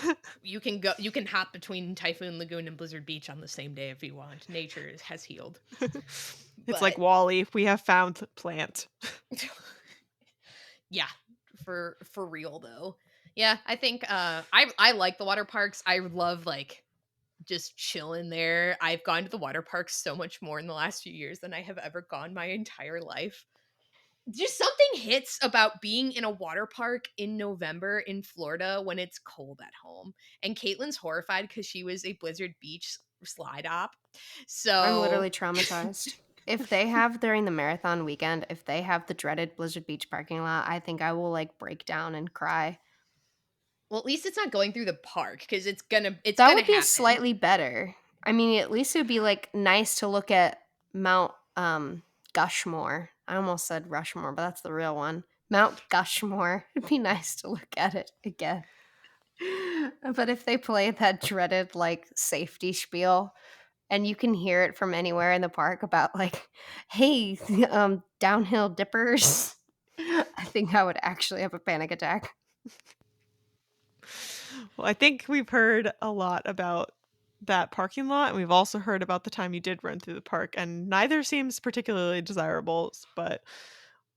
You can hop between Typhoon Lagoon and Blizzard Beach on the same day if you want. Nature has healed. It's like WALL-E, we have found plant. Yeah, for real though. Yeah, I think I like the water parks. I love like just chilling there. I've gone to the water parks so much more in the last few years than I have ever gone my entire life. Just something hits about being in a water park in November in Florida when it's cold at home. And Caitlin's horrified because she was a Blizzard Beach slide op. I'm So, literally traumatized. If they have during the marathon weekend, if they have the dreaded Blizzard Beach parking lot, I think I will like break down and cry. well, at least it's not going through the park because it's That gonna would be happen. slightly better. I mean, at least it would be like nice to look at Mount Gushmore. I almost said Rushmore, but that's the real one. Mount Gushmore. It'd be nice to look at it again. But if they play that dreaded like safety spiel and you can hear it from anywhere in the park about like, hey, downhill dippers, I think I would actually have a panic attack. Well, I think we've heard a lot about that parking lot, and we've also heard about the time you did run through the park, and neither seems particularly desirable, but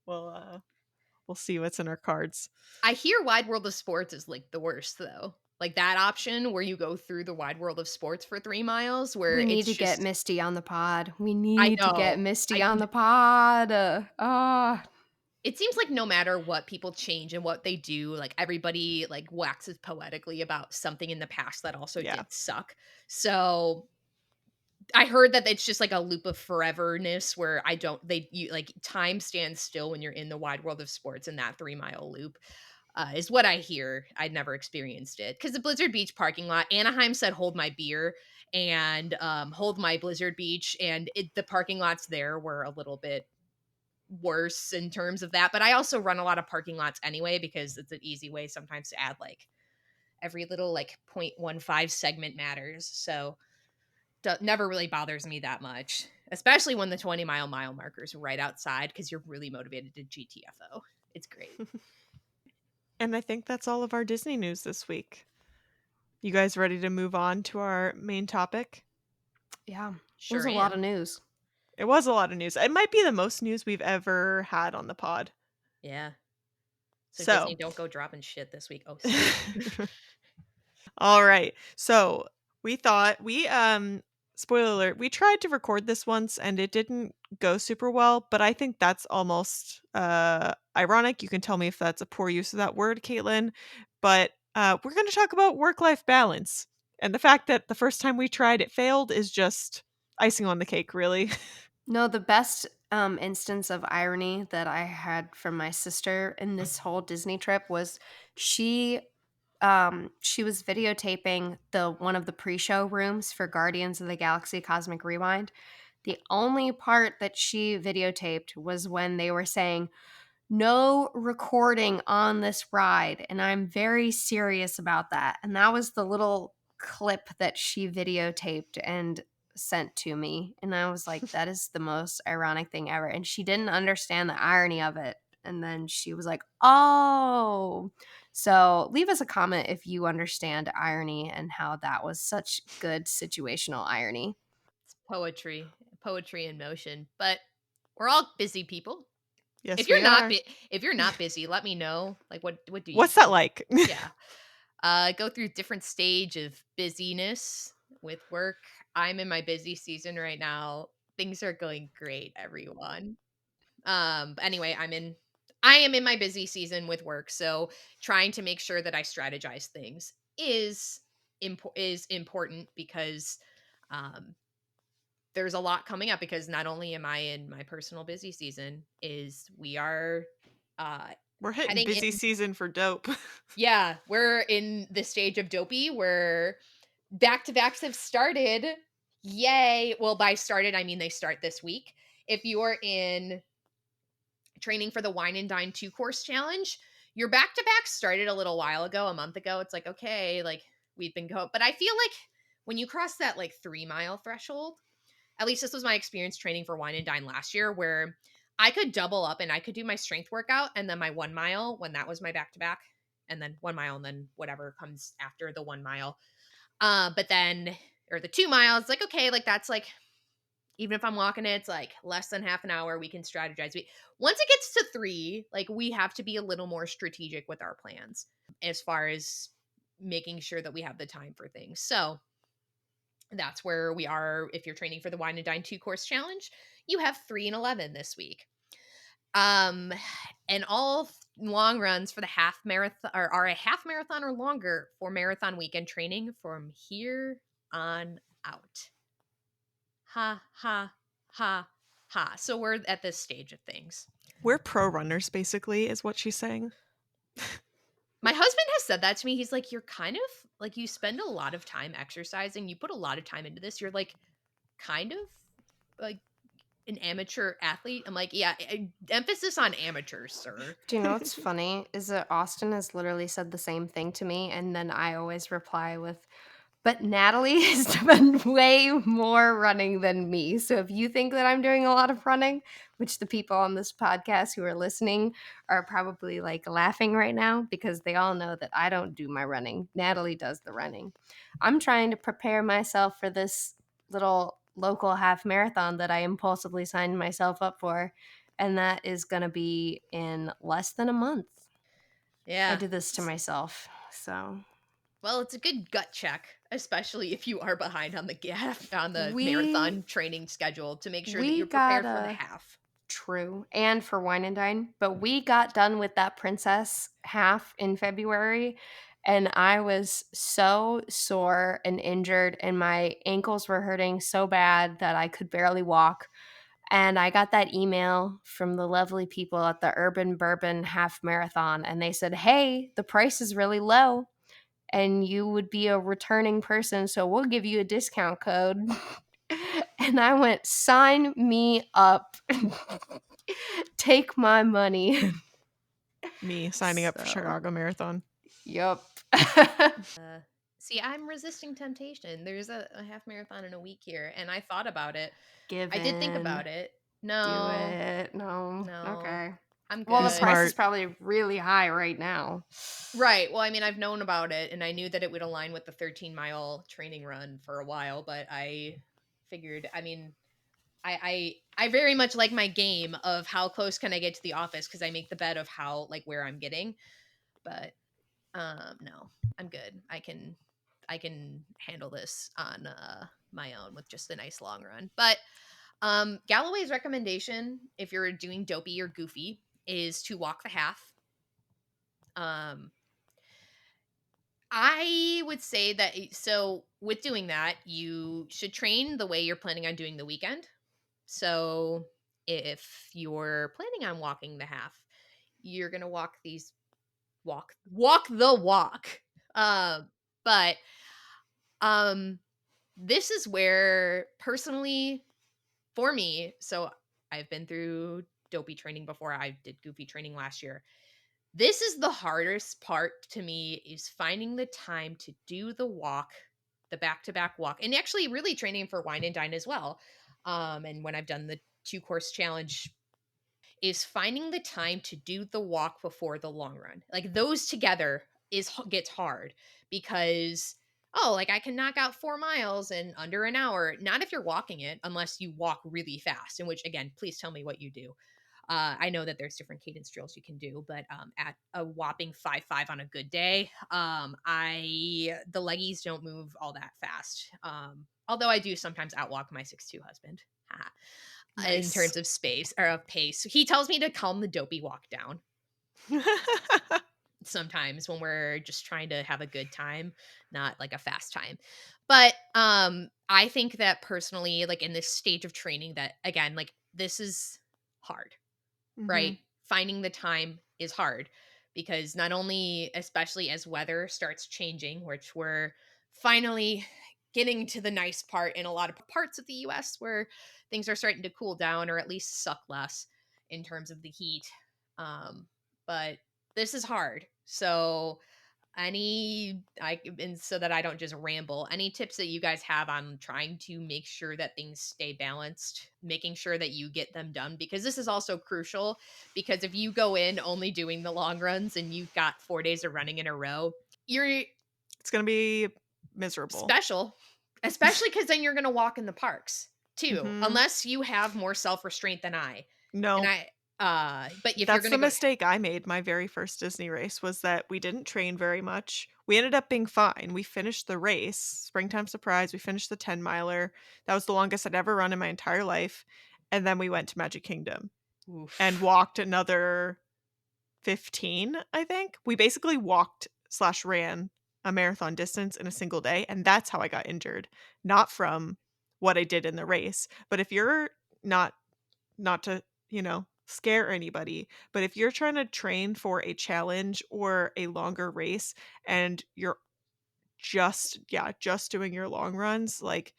we'll see what's in our cards. I hear Wide World of Sports is like the worst though. Like that option where you go through the Wide World of Sports for 3 miles where We need it's to get just Misty on the pod. We I need to get know. Misty I on the pod. It seems like no matter what people change and what they do, like everybody like waxes poetically about something in the past that also Yeah. did suck. So I heard that it's just like a loop of foreverness where I don't they you like time stands still when you're in the wide world of sports in that 3 mile loop. Is what I hear. I'd never experienced it because the Blizzard Beach parking lot, Anaheim said hold my beer and hold my Blizzard Beach, and the parking lots there were a little bit worse in terms of that. But I also run a lot of parking lots anyway because it's an easy way sometimes to add like every little like 0.15 segment matters. So never really bothers me that much, especially when the 20 mile marker is right outside because you're really motivated to GTFO. It's great. And I think that's all of our Disney news this week. You guys ready to move on to our main topic? Yeah, it was Sure a lot am. of news. It was a lot of news. It might be the most news we've ever had on the pod. Yeah. So So, Disney, don't go dropping shit this week. Oh, sorry. all right. So, we thought spoiler alert, we tried to record this once and it didn't go super well, but I think that's almost ironic. You can tell me if that's a poor use of that word, Caitlin. But we're going to talk about work-life balance. And the fact that the first time we tried it failed is just icing on the cake, really. No, the best instance of irony that I had from my sister in this whole Disney trip was she she was videotaping the one of the pre-show rooms for Guardians of the Galaxy Cosmic Rewind. The only part that she videotaped was when they were saying no recording on this ride, and I'm very serious about that. And that was the little clip that she videotaped and sent to me, and I was like, that is the most ironic thing ever. And she didn't understand the irony of it, and then she was like, oh. So leave us a comment if you understand irony and how that was such good situational irony. It's poetry in motion. But we're all busy people. Yes, If you're we not are. if you're not busy, let me know. Like what do you What's that do? like? Yeah. Go through different stage of busyness with work. I'm in my busy season right now. Things are going great, everyone. But anyway, I am in my busy season with work, so trying to make sure that I strategize things is important because um there's a lot coming up because not only am I in my personal busy season, is we are uh We're hitting heading busy in. season for dope. Yeah, we're in the stage of dopey where back to backs have started. Yay. Well, by started, I mean they start this week. If you're in training for the Wine and Dine 2 course challenge, your back to back started a little while ago, a month ago. It's like, okay, like we've been going, but I feel like when you cross that like 3 mile threshold, at least this was my experience training for Wine and Dine last year, where I could double up and I could do my strength workout and then my 1 mile when that was my back to back, and then 1 mile and then whatever comes after the 1 mile. But then, or the 2 miles, like, okay, like that's like Even if I'm walking it, it's like less than half an hour, we can strategize. Once it gets to 3, like we have to be a little more strategic with our plans as far as making sure that we have the time for things. So that's where we are. If you're training for the Wine and Dine 2-course challenge, you have 3 and 11 this week. And all long runs for the half marathon are a half marathon or longer for marathon weekend training from here on out. Ha, ha, ha, ha. So we're at this stage of things. We're pro runners, basically, is what she's saying. My husband has said that to me. He's like, you're kind of like, you spend a lot of time exercising. You put a lot of time into this. You're like, kind of like an amateur athlete. I'm like, yeah, emphasis on amateur, sir. Do you know what's funny is that Austin has literally said the same thing to me, and then I always reply with, but Natalie has done way more running than me. So if you think that I'm doing a lot of running, which the people on this podcast who are listening are probably like laughing right now because they all know that I don't do my running. Natalie does the running. I'm trying to prepare myself for this little local half marathon that I impulsively signed myself up for. And that is going to be in less than a month. Yeah. I did this to myself. So, well, it's a good gut check, especially if you are behind on the We- marathon training schedule, to make sure that we you're prepared for gotta- the half. True. And for Wine and Dine. But we got done with that Princess half in February. And I was so sore and injured, and my ankles were hurting so bad that I could barely walk. And I got that email from the lovely people at the Urban Bourbon Half Marathon, and they said, hey, the price is really low, and you would be a returning person, so we'll give you a discount code. And I went, sign me up. Take my money. Me signing up for So- Chicago Marathon. Yup. See, I'm resisting temptation. There's a half marathon in a week here, and I thought about it. Give I did think in. about it. Do No, it. No. No. Okay. I'm good. Well, the Smart. price is probably really high right now. Right. Well, I mean, I've known about it, and I knew that it would align with the 13-mile training run for a while, but I figured, I mean, I very much like my game of how close can I get to the office, because I make the bet of how, like, where I'm getting. But no, I'm good. I can handle this on my own with just a nice long run. But Galloway's recommendation, if you're doing dopey or goofy, is to walk the half. I would say that, so with doing that, you should train the way you're planning on doing the weekend. So if you're planning on walking the half, you're going to walk the walk. But this is where, personally, for me, so I've been through dopey training before. I did goofy training last year. This is the hardest part to me, is finding the time to do the walk, the back-to-back walk, and actually really training for Wine and Dine as well. And when I've done the 2-course challenge, is finding the time to do the walk before the long run. Like, those together gets hard, because like, I can knock out 4 miles in under an hour. Not if you're walking it, unless you walk really fast, in which, again, please tell me what you do. I know that there's different cadence drills you can do, but at a whopping 5.5 on a good day, the leggies don't move all that fast. Although I do sometimes outwalk my 6'2" husband. Nice. In terms of space or of pace. He tells me to calm the dopey walk down sometimes when we're just trying to have a good time, not like a fast time. But I think that personally, like, in this stage of training, that, again, like, this is hard, right? Finding the time is hard, because not only, especially as weather starts changing, which we're finally getting to the nice part in a lot of parts of the US, where things are starting to cool down, or at least suck less in terms of the heat. But this is hard. So and so that I don't just ramble, any tips that you guys have on trying to make sure that things stay balanced, making sure that you get them done, because this is also crucial, because if you go in only doing the long runs and you've got 4 days of running in a row, It's going to be miserable. special, especially because then you're going to walk in the parks. too, Mhm. unless you have more self-restraint than I. And No. but if you're That's the gonna go mistake I made my very first Disney race was that we didn't train very much. We ended up being fine. We finished the race, Springtime Surprise, we finished the 10 miler. That was the longest I'd ever run in my entire life. And then we went to Magic Kingdom and oof. walked another 15, I think. We basically walked slash ran a marathon distance in a single day, and that's how I got injured, not from what I did in the race. But if you're not not to, scare anybody, but if you're trying to train for a challenge or a longer race and you're just doing your long runs, like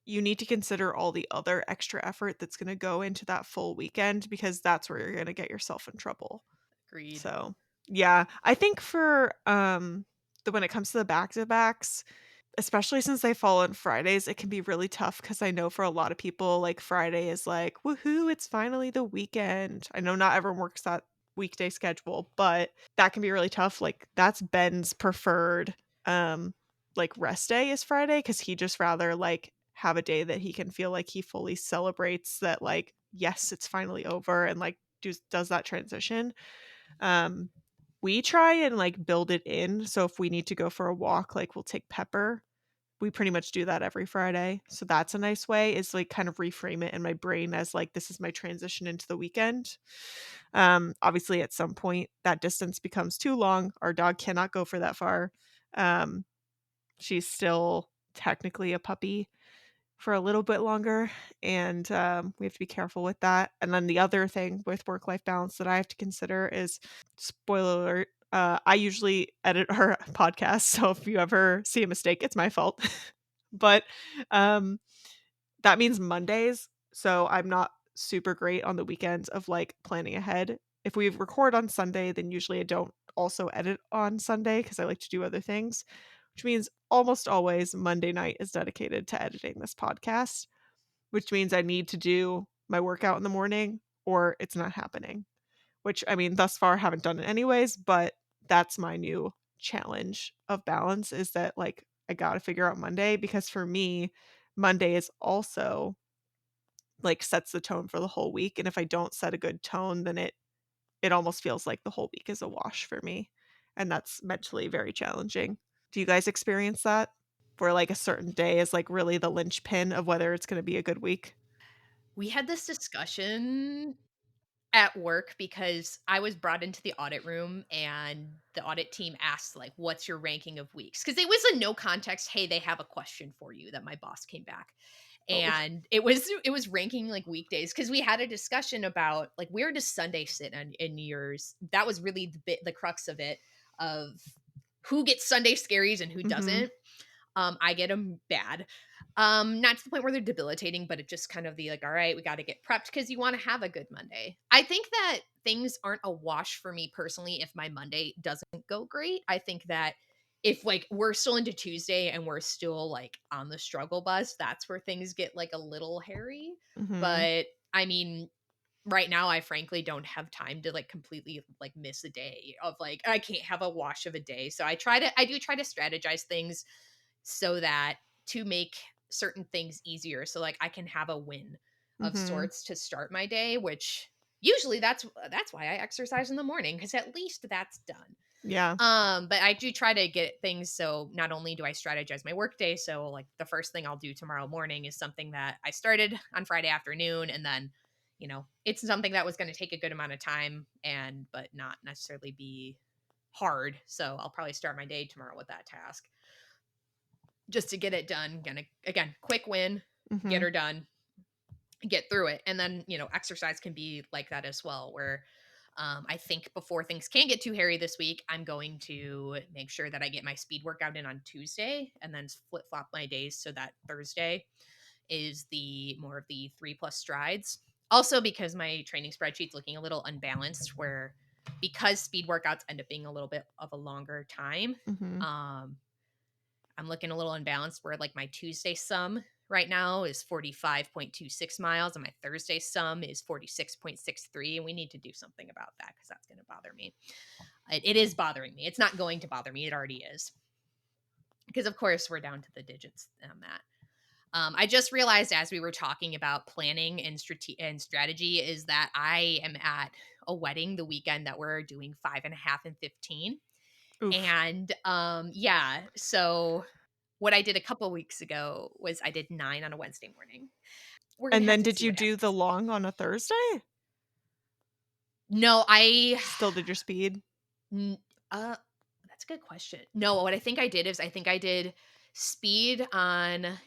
you need to consider all the other extra effort that's going to go into that full weekend because that's where you're going to get yourself in trouble. Agreed. So, yeah, I think for the when it comes to the back-to-backs, especially since they fall on Fridays, it can be really tough because I know for a lot of people, like, Friday is like, "Woohoo, it's finally the weekend." I know not everyone works that weekday schedule, but that can be really tough. Like, that's Ben's preferred, um, like, rest day is Friday because he just rather, like, have a day that he can feel like he fully celebrates that, like, yes, it's finally over and, like, does that transition. Um, we try and, like, build it in, so if we need to go for a walk, like, we'll take Pepper. We pretty much do that every Friday. So that's a nice way is like kind of reframe it in my brain as like this is my transition into the weekend. Obviously at some point that distance becomes too long. Our dog cannot go for that far. Um, she's still technically a puppy for a little bit longer and we have to be careful with that. And then the other thing with work-life balance that I have to consider is spoiler alert, I usually edit our podcast, so if you ever see a mistake, it's my fault. But um that means Mondays, so I'm not super great on the weekends of like planning ahead. If we record on Sunday, then usually I don't also edit on Sunday because I like to do other things, which means almost always Monday night is dedicated to editing this podcast, which means I need to do my workout in the morning or it's not happening. Which I mean, thus far haven't done it anyways, but that's my new challenge of balance is that like I got to figure out Monday because for me, Monday is also like sets the tone for the whole week and if I don't set a good tone, then it almost feels like the whole week is a wash for me. And that's mentally very challenging. Do you guys experience that? Where like a certain day is like really the linchpin of whether it's going to be a good week? We had this discussion at work because I was brought into the audit room and the audit team asked like what's your ranking of weeks? Cuz it was a no context, hey, they have a question for you that my boss came back. Oh. And it was ranking like weekdays cuz we had a discussion about like where does Sunday sit in yours? That was really the crux of it of who gets Sunday scaries and who Mhm. doesn't. I get them bad. Not to the point where they're debilitating, but it just kind of the like, all right, we got to get prepped because you want to have a good Monday. I think that things aren't a wash for me personally if my Monday doesn't go great. I think that if like we're still into Tuesday and we're still like on the struggle bus, that's where things get like a little hairy. Mhm. But I mean, right now I frankly don't have time to like completely like miss a day of like I can't have a wash of a day. So I do try to strategize things so that to make certain things easier so like I can have a win of Mhm. sorts to start my day, which usually that's why I exercise in the morning because at least that's done. Yeah. But I do try to get things so not only do I strategize my workday, so like the first thing I'll do tomorrow morning is something that I started on Friday afternoon, and then it's something that was going to take a good amount of time and but not necessarily be hard. So I'll probably start my day tomorrow with that task just to get it done. Gonna again, quick win, get Mhm. her done, get through it. And then, exercise can be like that as well, where I think before things can get too hairy this week, I'm going to make sure that I get my speed workout in on Tuesday and then flip flop my days so that Thursday is the more of the 3+ strides. Also, because my training spreadsheet's looking a little unbalanced, where because speed workouts end up being a little bit of a longer time, Mhm. um, I'm looking a little unbalanced where like my Tuesday sum right now is 45.26 miles and my Thursday sum is 46.63. And we need to do something about that because that's going to bother me. It is bothering me. It's not going to bother me. It already is. Because, of course, we're down to the digits on that. I just realized as we were talking about planning and strategy is that I am at a wedding the weekend that we're doing 5.5 and 15. Oof. And yeah, so what I did a couple weeks ago was I did 9 on a Wednesday morning. We're gonna And have then to did see you what do the happens. long on a Thursday? No, I Still did your speed? N that's a good question. No, what I think I did is I think I did speed on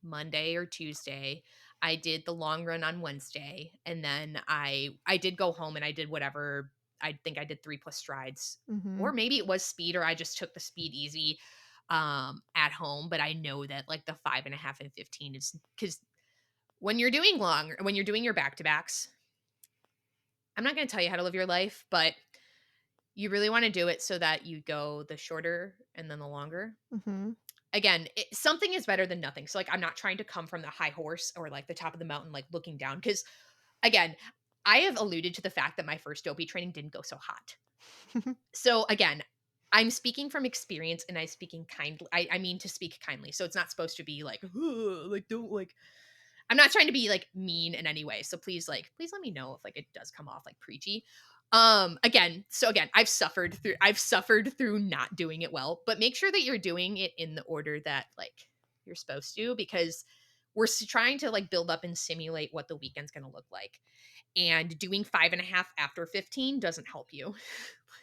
Monday or Tuesday. I did the long run on Wednesday, and then I did go home and I did whatever. I think I did 3 plus strides, or Mhm. maybe it was speed, or I just took the speed easy at home. But I know that like the 5.5 and 15 is because when you're doing your back to backs, I'm not going to tell you how to live your life, but you really want to do it so that you go the shorter and then the longer. Mhm. Again, something is better than nothing. So, like, I'm not trying to come from the high horse or like the top of the mountain, like looking down. Because, again, I have alluded to the fact that my first dopey training didn't go so hot. So, again, I'm speaking from experience and I speaking kindly. I mean to speak kindly. So it's not supposed to be like, "Ugh," like don't like. I'm not trying to be like mean in any way. So please let me know if like it does come off like preachy. Again, I've suffered through not doing it well, but make sure that you're doing it in the order that like you're supposed to, because we're trying to like build up and simulate what the weekend's going to look like. And doing 5.5 after 15 doesn't help you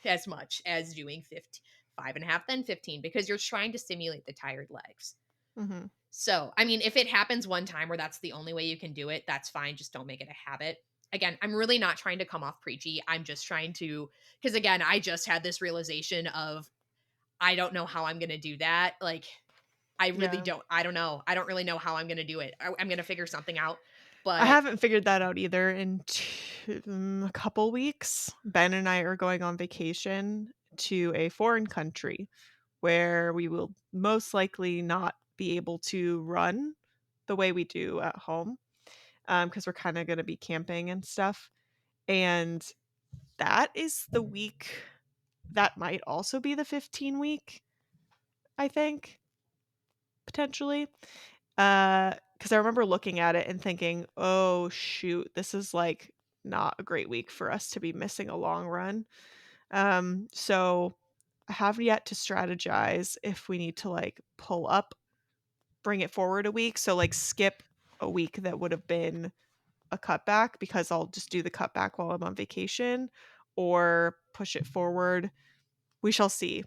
as much as doing 15, 5.5, then 15, because you're trying to simulate the tired legs. Mhm. So, I mean, if it happens one time where that's the only way you can do it, that's fine. Just don't make it a habit. Again, I'm really not trying to come off preachy. I'm just trying to, because again, I just had this realization of I don't know how I'm going to do that. Like, Yeah. I don't know. I don't really know how I'm going to do it. I'm going to figure something out. I But haven't figured that out either in a couple weeks. Ben and I are going on vacation to a foreign country where we will most likely not be able to run the way we do at home, because we're kind of going to be camping and stuff. And that is the week that might also be the 15 week, I think, potentially. Because I remember looking at it and thinking, "Oh, shoot, this is, like, not a great week for us to be missing a long run." So I have yet to strategize if we need to, like, pull up, bring it forward a week, so, like, skip a week that would have been a cutback because I'll just do the cutback while I'm on vacation, or push it forward. We shall see.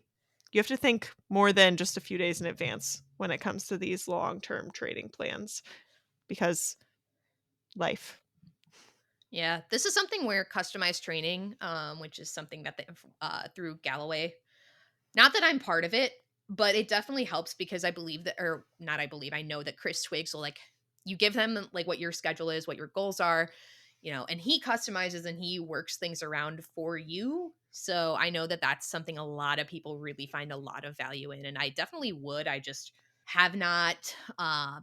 You have to think more than just a few days in advance when it comes to these long-term training plans because life. yeah, this is something where customized training, which is something that they, through Galloway, not that I'm part of it, but it definitely helps because I believe that, or not, I believe, I know that Chris Twiggs will like, you give them like what your schedule is, what your goals are, and he customizes and he works things around for you. So I know that that's something a lot of people really find a lot of value in. And I definitely would. I just have not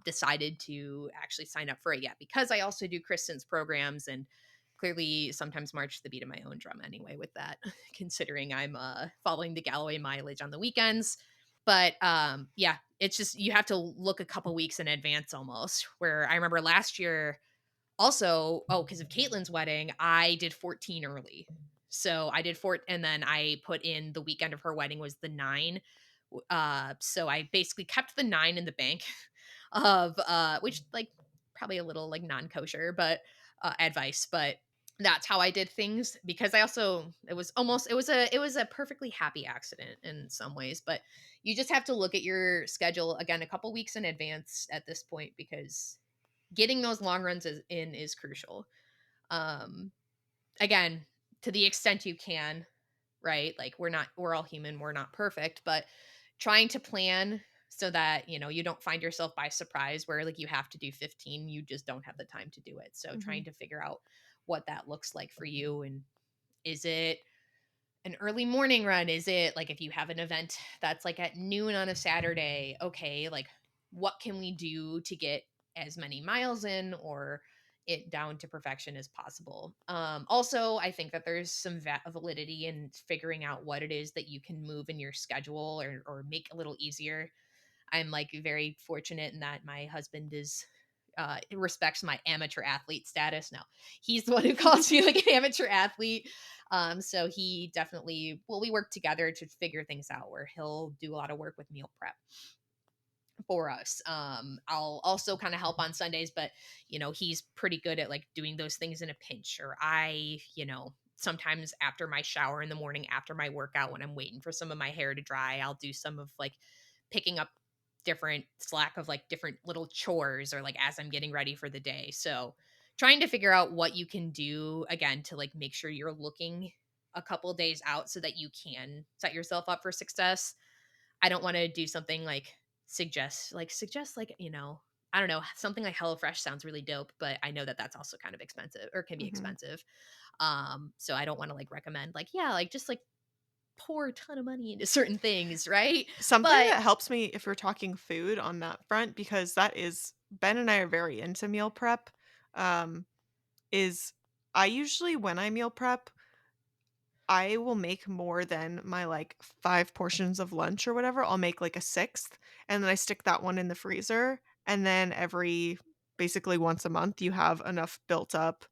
decided to actually sign up for it yet because I also do Kristen's programs and clearly sometimes march to the beat of my own drum anyway with that, considering I'm following the Galloway mileage on the weekends. But yeah, it's just you have to look a couple weeks in advance almost. Where I remember last year, also, oh, because of Caitlin's wedding, I did 14 early. So I did four, and then I put in the weekend of her wedding was the 9. So I basically kept the 9 in the bank of which like probably a little like non-kosher, but advice, but that's how I did things because I also it was a perfectly happy accident in some ways, but you just have to look at your schedule again a couple weeks in advance at this point because getting those long runs is crucial. Um Again, to the extent you can, right? Like we're all human, we're not perfect, but trying to plan so that, you don't find yourself by surprise where like you have to do 15, you just don't have the time to do it. So Mhm. trying to figure out what that looks like for you, and is it an early morning run? Is it like if you have an event that's like at noon on a Saturday, okay, like what can we do to get as many miles in or it down to perfection as possible? Also, I think that there's some validity in figuring out what it is that you can move in your schedule or make a little easier. I'm like very fortunate in that my husband is respects my amateur athlete status. No, he's the one who calls me like an amateur athlete. So he definitely, well, we work together to figure things out where he'll do a lot of work with meal prep for us. I'll also kind of help on Sundays, but he's pretty good at like doing those things in a pinch. Or sometimes after my shower in the morning, after my workout, when I'm waiting for some of my hair to dry, I'll do some of like picking up different slack of like different little chores or like as I'm getting ready for the day. So trying to figure out what you can do again to like make sure you're looking a couple days out so that you can set yourself up for success. I don't want to do something like suggest like, I don't know, something like HelloFresh sounds really dope, but I know that that's also kind of expensive or can be Mhm. expensive. So I don't want to like recommend like, yeah, like just like pour a ton of money into certain things, right? Something But that helps me if we're talking food on that front, because that is Ben and I are very into meal prep, um, is I usually when I meal prep, I will make more than my like 5 portions of lunch or whatever. I'll make like a sixth and then I stick that one in the freezer. And then every basically once a month, you have enough built up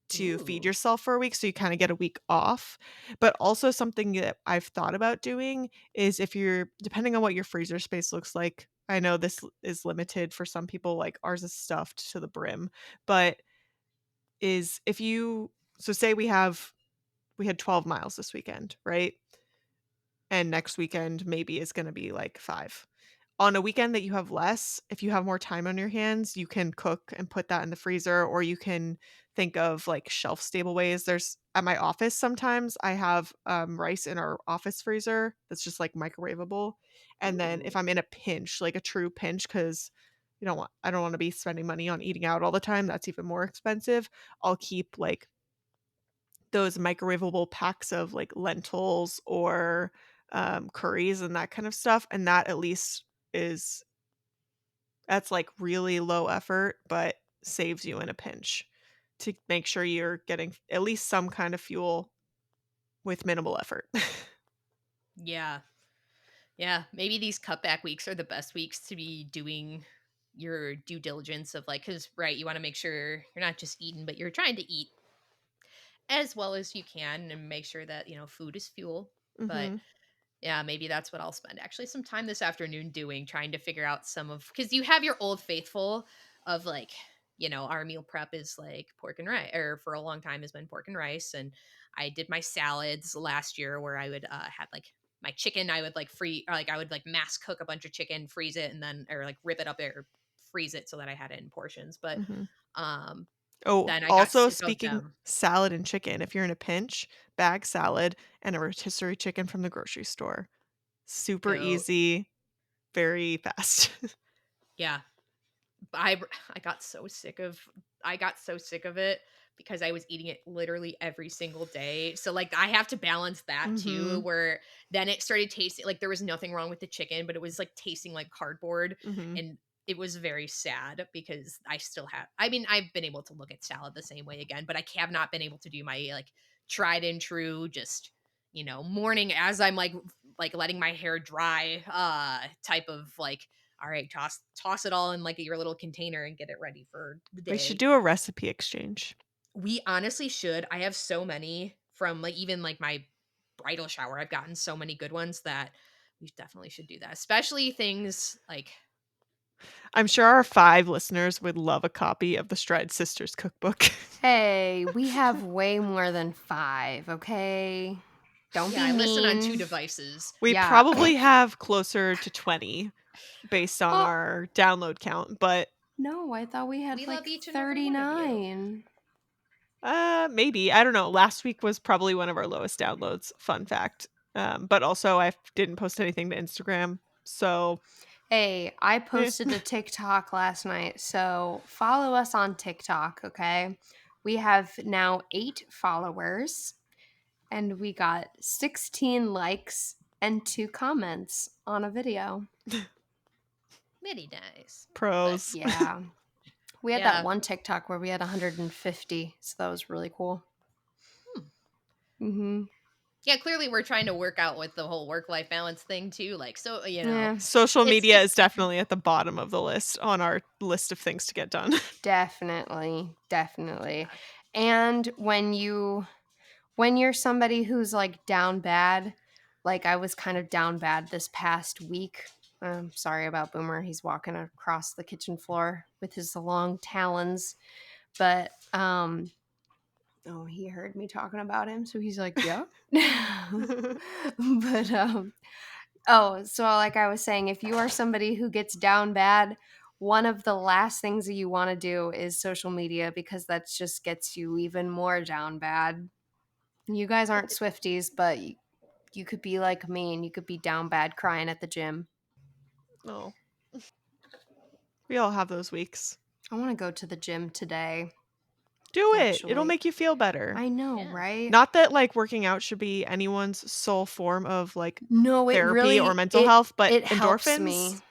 to feed ooh, yourself for a week. So you kind of get a week off. But also, something that I've thought about doing is if you're, depending on what your freezer space looks like, I know this is limited for some people, like ours is stuffed to the brim, but is if you, so say we had 12 miles this weekend, right? And next weekend maybe is going to be like 5. On a weekend that you have less, if you have more time on your hands, you can cook and put that in the freezer, or you can think of like shelf stable ways. There's at my office sometimes I have rice in our office freezer that's just like microwavable. And then if ooh, I'm in a pinch, like a true pinch, because I don't want to be spending money on eating out all the time. That's even more expensive. I'll keep like those microwavable packs of like lentils or curries and that kind of stuff. And that at least is that's like really low effort, but saves you in a pinch to make sure you're getting at least some kind of fuel with minimal effort. yeah. Yeah, maybe these cutback weeks are the best weeks to be doing your due diligence of like, because, right, you want to make sure you're not just eating, but you're trying to eat as well as you can and make sure that, food is fuel. But Hmm. yeah, maybe that's what I'll spend actually some time this afternoon doing, trying to figure out some of, because you have your old faithful of like, our meal prep is like pork and rice, or for a long time has been pork and rice. And I did my salads last year where I would have like my chicken, I would like I would like mass cook a bunch of chicken, freeze it, and then, or like rip it up or freeze it so that I had it in portions. But Hmm. um, Oh, then I got also sick of speaking them. salad and chicken, if you're in a pinch, bag salad and a rotisserie chicken from the grocery store. Super Go, easy, very fast. yeah, I I got so sick of I got so sick of it because I was eating it literally every single day. So like I have to balance that too, Hmm. where then it started tasting like there was nothing wrong with the chicken, but it was like tasting like cardboard. Hmm. And it was very sad because I still have, I mean, I've been able to look at salad the same way again, but I have not been able to do my like tried and true, just, morning as I'm like letting my hair dry, type of like, all right, toss it all in like your little container and get it ready for the We should day. do a recipe exchange. We honestly should. I have so many from like even like my bridal shower. I've gotten so many good ones that we definitely should do that. Especially things like, I'm sure our 5 listeners would love a copy of the Stride Sisters cookbook. Hey, we have way more than 5, okay? Don't yeah, be I listen on 2 mean. devices. We Yeah. probably have closer to 20 based on Oh, our download count, but no, I thought we We had love like each and every one of you. 39. maybe. I don't know. Last week was probably one of our lowest downloads, fun fact. But also I didn't post anything to Instagram. So, Hey, I eh. posted a TikTok last night, so follow us on TikTok, okay? We have now 8 followers, and we got 16 likes and 2 comments on a video. Very nice. But Pros. Yeah. We had that yeah. one TikTok where we had 150, so that was really cool. Hmm. Mm-hmm. Yeah, clearly we're trying to work out with the whole work-life balance thing too. Like, so, Yeah, Social it's media just is definitely at the bottom of the list on our list of things to get done. definitely, definitely. yeah. And when you're somebody who's like down bad, like I was kind of down bad this past week. Sorry about Boomer. He's walking across the kitchen floor with his long talons. But oh, he heard me talking about him, so he's like, "Yeah." But oh, so like I was saying, if you are somebody who gets down bad, one of the last things that you want to do is social media because that just gets you even more down bad. You guys aren't Swifties, but you could be like me and you could be down bad crying at the gym. Oh, we all have those weeks. I want to go to the gym today, Do it. It'll actually. make you feel better. I know, Yeah. right? Not that like working out should be anyone's sole form of like No, it therapy or really mental health, but it helps me. endorphins,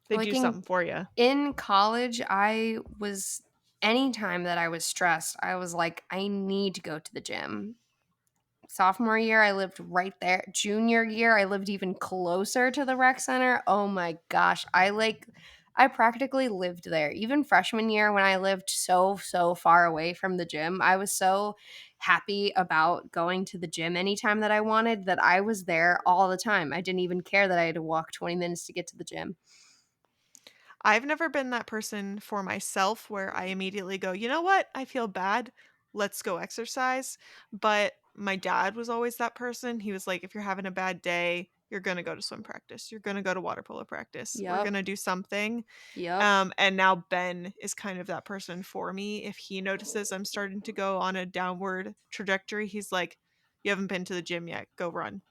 they Like do something for you. in college, I was anytime that I was stressed, I was like, I need to go to the gym. Sophomore year, I lived right there. Junior year, I lived even closer to the rec center. Oh my gosh, I practically lived there. Even freshman year when I lived so far away from the gym, I was so happy about going to the gym anytime that I wanted that I was there all the time. I didn't even care that I had to walk 20 minutes to get to the gym. I've never been that person for myself where I immediately go, you know what? I feel bad. Let's go exercise. But my dad was always that person. He was like, if you're having a bad day, you're going to go to swim practice. You're going to go to water polo practice. We're Yep. going to do something. Yep. And now Ben is kind of that person for me. If he notices I'm starting to go on a downward trajectory, he's like, you haven't been to the gym yet. Go run.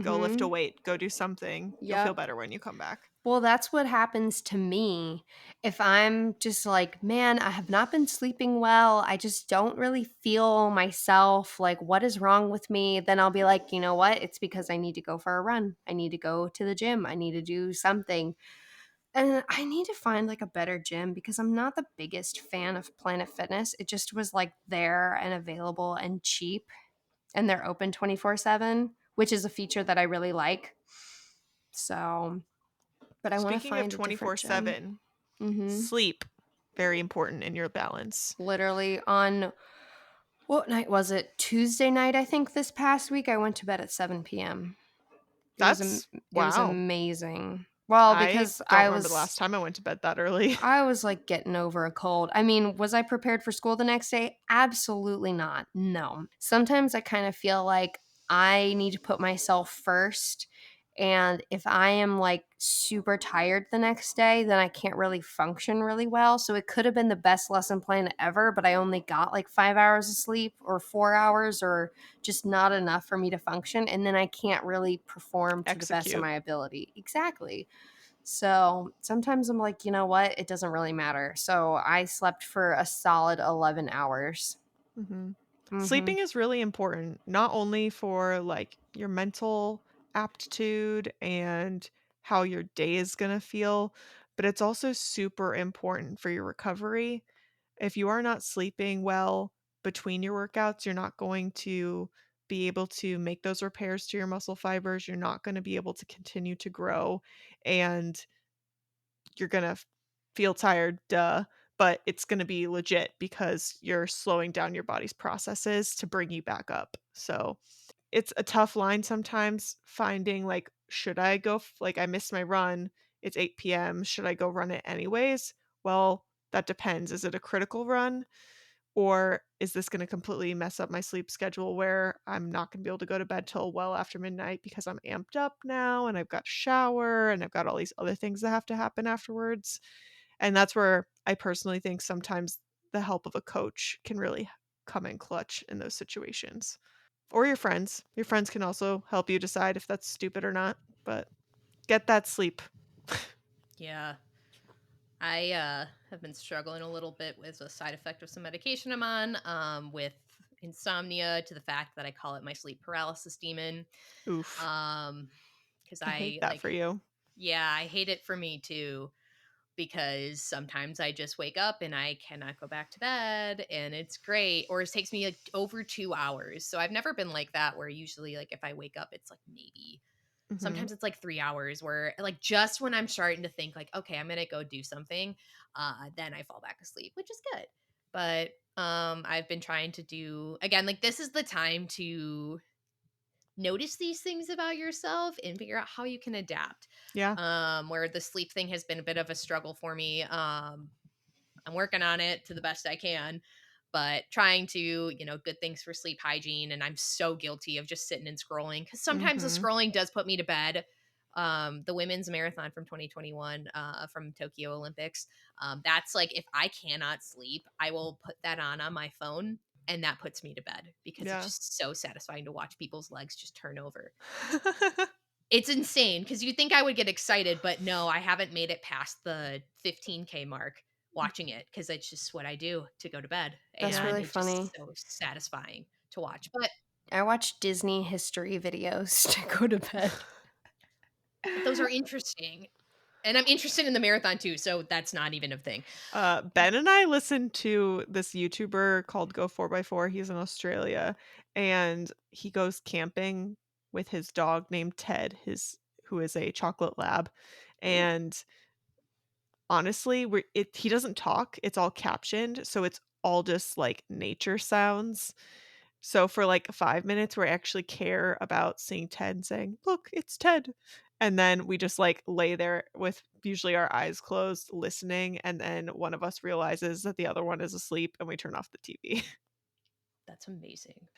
Go lift a Mhm. weight. Go do something. You'll feel Yep. better when you come back. Well, that's what happens to me. If I'm just like, man, I have not been sleeping well. I just don't really feel myself. Like, what is wrong with me? Then I'll be like, you know what? It's because I need to go for a run. I need to go to the gym. I need to do something. And I need to find like a better gym because I'm not the biggest fan of Planet Fitness. It just was like there and available and cheap. And they're open 24/7, which is a feature that I really like. So, but I want to Speaking of find a different gym. 24/7, Mm-hmm. sleep, very important in your balance. Literally on what night was it? Tuesday night, I think this past week I went to bed at 7 p.m. That's It was wow. amazing. Well, I because don't remember the last time I went to bed that early. I was like getting over a cold. I mean, was I prepared for school the next day? Absolutely not. No. Sometimes I kind of feel like I need to put myself first. And if I am like super tired the next day, then I can't really function really well. So it could have been the best lesson plan ever, but I only got like 5 hours of sleep or 4 hours or just not enough for me to function. And then I can't really perform to the best of Execute. my ability. Exactly. So sometimes I'm like, you know what? It doesn't really matter. So I slept for a solid 11 hours. hmm Mm-hmm. Sleeping is really important, not only for like your mental aptitude and how your day is going to feel, but it's also super important for your recovery. If you are not sleeping well between your workouts, you're not going to be able to make those repairs to your muscle fibers. You're not going to be able to continue to grow and you're going to feel tired, duh, but it's going to be legit because you're slowing down your body's processes to bring you back up. So, it's a tough line sometimes finding like should I go like I missed my run, it's 8 p.m. Should I go run it anyways? Well, that depends. Is it a critical run or is this going to completely mess up my sleep schedule where I'm not going to be able to go to bed till well after midnight because I'm amped up now and I've got to shower and I've got all these other things that have to happen afterwards. And that's where I personally think sometimes the help of a coach can really come in clutch in those situations. Or your friends. Your friends can also help you decide if that's stupid or not, but get that sleep. Yeah. I have been struggling a little bit with a side effect of some medication I'm on, with insomnia, to the fact that I call it my sleep paralysis demon. Oof. Because I hate I that like, for you. yeah, I hate it for me too. because sometimes I just wake up and I cannot go back to bed and it's great, or it takes me like over 2 hours. So I've never been like that, where usually like if I wake up it's like maybe Mhm. sometimes it's like 3 hours, where like just when I'm starting to think like, okay, I'm going to go do something, then I fall back asleep, which is good. But I've been trying to do, again, like this is the time to notice these things about yourself and figure out how you can adapt. Yeah. Where the sleep thing has been a bit of a struggle for me. I'm working on it to the best I can, but trying to, good things for sleep hygiene. And I'm so guilty of just sitting and scrolling, because sometimes the Mhm. scrolling does put me to bed. The women's marathon from 2021, from Tokyo Olympics, that's like, if I cannot sleep, I will put that on my phone, and that puts me to bed because it's Yeah. just so satisfying to watch people's legs just turn over. It's insane, because you think I would get excited, but no, I haven't made it past the 15K mark watching it, because it's just what I do to go to bed, That's and really it's just funny. so satisfying to watch. But I watch Disney history videos to go to bed. those are interesting, and I'm interested in the marathon too, so that's not even a thing. Ben and I listened to this YouTuber called Go 4x4. He's in Australia, and he goes camping with his dog named Ted, who is a chocolate lab. And honestly, he doesn't talk. It's all captioned, so it's all just like nature sounds. So for like 5 minutes, we actually care about seeing Ted and saying, "Look, it's Ted." And then we just like lay there with usually our eyes closed, listening, and then one of us realizes that the other one is asleep and we turn off the TV. That's amazing.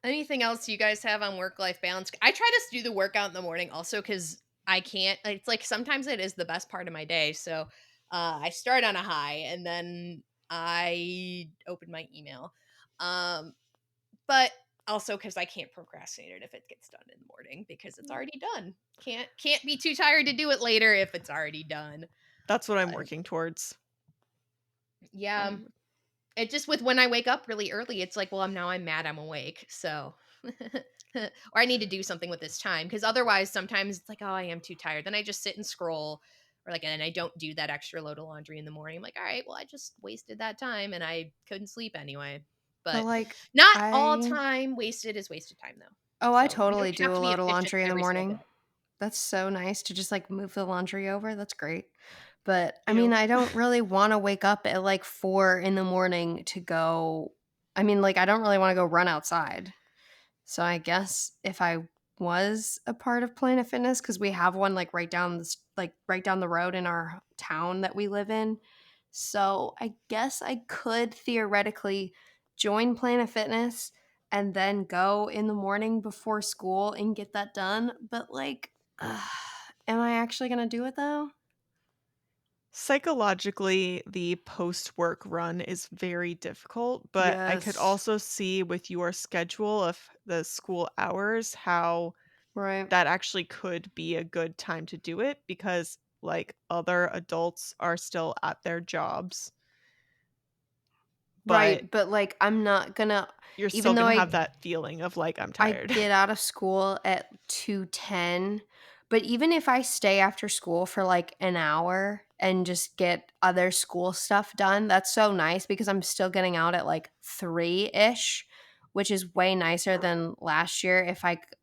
Anything else you guys have on work-life balance? I try to do the workout in the morning also, because I can't. It's like sometimes it is the best part of my day. So I start on a high and then I open my email. But also because I can't procrastinate it if it gets done in the morning, because it's already done. Can't be too tired to do it later if it's already done. That's what I'm But working towards. yeah, Um, it just, with when I wake up really early, it's like, well, I'm mad I'm awake. So or I need to do something with this time, because otherwise sometimes it's like, oh, I am too tired. Then I just sit and scroll, or like, and I don't do that extra load of laundry in the morning. I'm like, all right, well, I just wasted that time and I couldn't sleep anyway. But But like not all I time wasted is wasted time though. oh, I So you don't totally have do a to be load of efficient laundry in the every single morning. day. That's so nice to just like move the laundry over. That's great. But I mean, Ew. I don't really want to wake up at like 4 in the morning to go. I mean, like, I don't really want to go run outside. So I guess if I was a part of Planet Fitness, because we have one like right down the road in our town that we live in. So I guess I could theoretically join Planet Fitness and then go in the morning before school and get that done. But like, am I actually gonna do it though? Psychologically, the post-work run is very difficult, but I could Yes. also see with your schedule of the school hours how Right. that actually could be a good time to do it because like other adults are still at their jobs, but Right. But like, I'm not gonna, you're still even though gonna have that feeling of like, I'm I tired. get out of school at 2:10, but even if I stay after school for like an hour and just get other school stuff done, that's so nice because I'm still getting out at like 3-ish, which is way nicer than last year.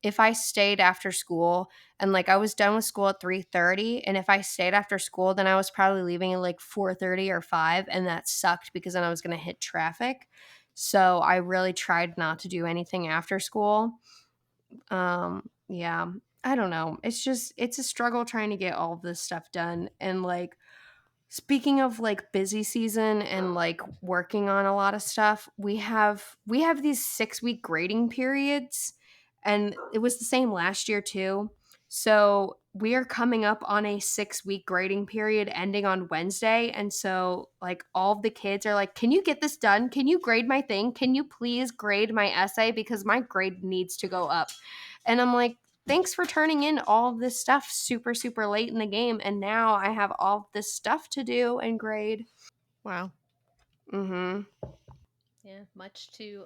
If I stayed after school and like I was done with school at 3:30, and if I stayed after school, then I was probably leaving at like 4:30 or 5, and that sucked because then I was going to hit traffic. So I really tried not to do anything after school. Yeah, I don't know. It's a struggle trying to get all of this stuff done. And like, speaking of like busy season and like working on a lot of stuff, we have these 6-week grading periods, and it was the same last year too. So we are coming up on a 6-week grading period ending on Wednesday, and so like all of the kids are like, "Can you get this done? Can you grade my thing? Can you please grade my essay because my grade needs to go up?" And I'm like, thanks for turning in all of this stuff super, super late in the game. And now I have all of this stuff to do and grade. Wow. Mm-hmm. Yeah, much to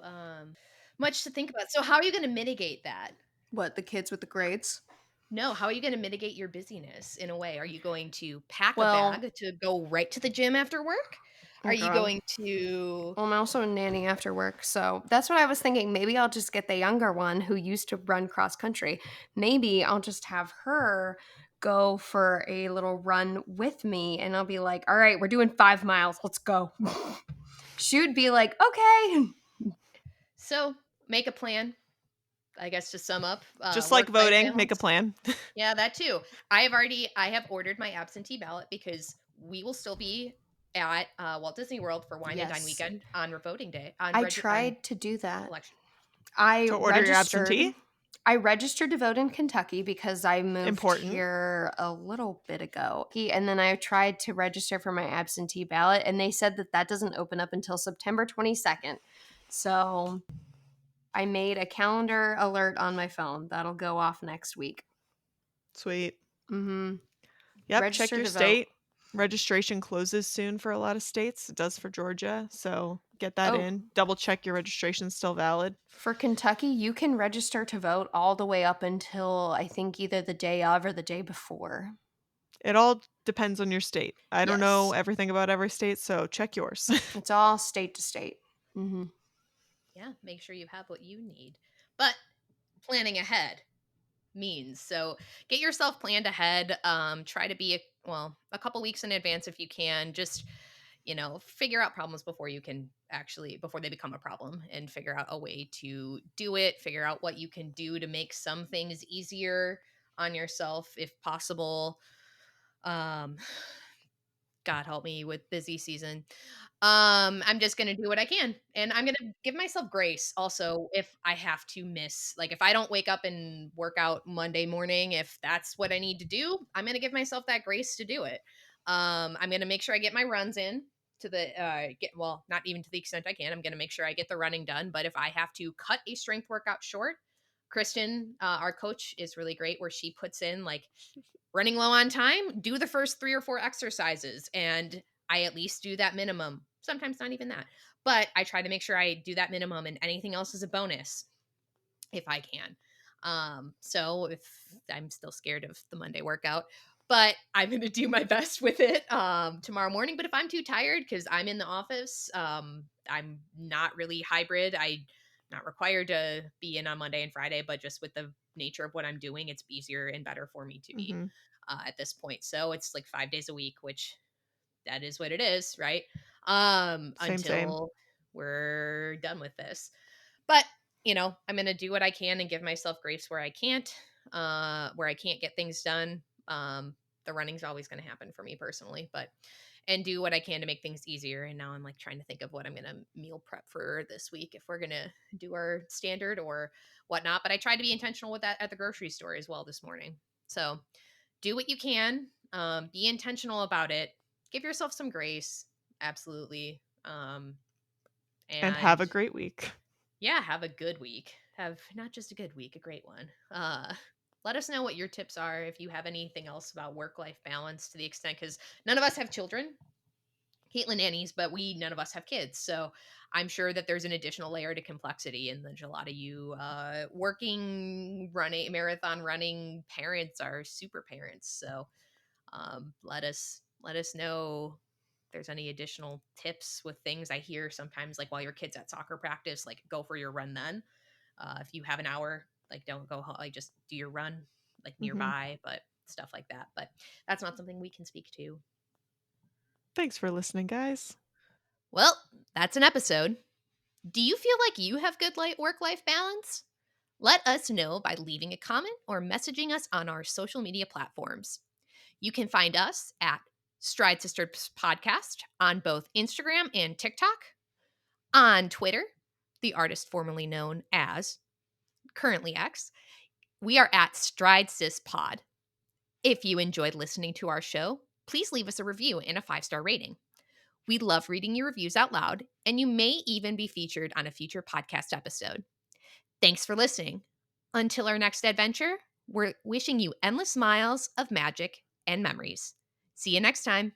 think about. So how are you going to mitigate that? What, the kids with the grades? No, how are you going to mitigate your busyness in a way? Are you going to pack a Well, bag to go right to the gym after work? Are oh you God. going to Well, I'm also a nanny after work, so that's what I was thinking. Maybe I'll just get the younger one who used to run cross country. Maybe I'll just have her go for a little run with me, and I'll be like, "All right, we're doing 5 miles. Let's go." She would be like, "Okay." so make a plan? I guess to sum up, Just like work life voting, make a balance. plan. Yeah, that too. I have ordered my absentee ballot because we will still be at Walt Disney World for Wine and Dine Yes. weekend on voting day on I on tried to do that. election. I To order your registered. absentee? I registered to vote in Kentucky because I moved Important. here a little bit ago. And then I tried to register for my absentee ballot, and they said that doesn't open up until September 22nd. So I made a calendar alert on my phone. That'll go off next week. Sweet. Mm-hmm. Yep, check Register your to vote. state. Registration closes soon for a lot of states. It does for Georgia, so get that Oh, in. Double check your registration's still valid. for Kentucky, you can register to vote all the way up until I think either the day of or the day before. It all depends on your state. I don't know Yes. everything about every state, so check yours. It's all state to state. Mm-hmm. Yeah, make sure you have what you need. But planning ahead means so get yourself planned ahead. Try to be a couple weeks in advance if you can. Just figure out problems before they become a problem, and figure out a way to do it. Figure out what you can do to make some things easier on yourself if possible. Um, God help me with busy season. I'm just gonna do what I can, and I'm gonna give myself grace also if I have to miss. Like if I don't wake up and work out Monday morning, if that's what I need to do, I'm gonna give myself that grace to do it. I'm gonna make sure I get my runs in to the not even to the extent I can. I'm gonna make sure I get the running done. But if I have to cut a strength workout short, Kristen, our coach, is really great where she puts in like running low on time, do the first 3 or 4 exercises, and I at least do that minimum. Sometimes not even that. But I try to make sure I do that minimum, and anything else is a bonus if I can. So if I'm still scared of the Monday workout, but I'm going to do my best with it tomorrow morning. But if I'm too tired because I'm in the office, I'm not really hybrid. I'm not required to be in on Monday and Friday, but just with the nature of what I'm doing, it's easier and better for me to be Hmm. at this point. So it's like 5 days a week, which that is what it is, right? Same. Until we're done with this. But, I'm going to do what I can and give myself grace where I can't get things done. The running's always going to happen for me personally, and do what I can to make things easier. And now I'm like trying to think of what I'm going to meal prep for this week, if we're going to do our standard or whatnot. But I tried to be intentional with that at the grocery store as well this morning. So do what you can, be intentional about it, give yourself some grace. Absolutely. And have And a great week. yeah, have a good week. Have not just a good week, a great one. Let us know what your tips are if you have anything else about work-life balance, to the extent, because none of us have children. Caitlin nannies, but none of us have kids. So I'm sure that there's an additional layer to complexity, and there's a lot of you marathon running parents are super parents. So let us know if there's any additional tips with things. I hear sometimes, like while your kid's at soccer practice, like go for your run then. If you have an hour, like don't go home, like just do your run like Hmm. nearby, but stuff like that. But that's not something we can speak to. Thanks for listening, guys. Well, that's an episode. Do you feel like you have good work-life balance? Let us know by leaving a comment or messaging us on our social media platforms. You can find us at Stride Sisters Podcast on both Instagram and TikTok. On Twitter, the artist formerly known as currently X, we are at Stride Sis Pod. If you enjoyed listening to our show, please leave us a review and a 5-star rating. We love reading your reviews out loud, and you may even be featured on a future podcast episode. Thanks for listening. Until our next adventure, we're wishing you endless miles of magic and memories. See you next time.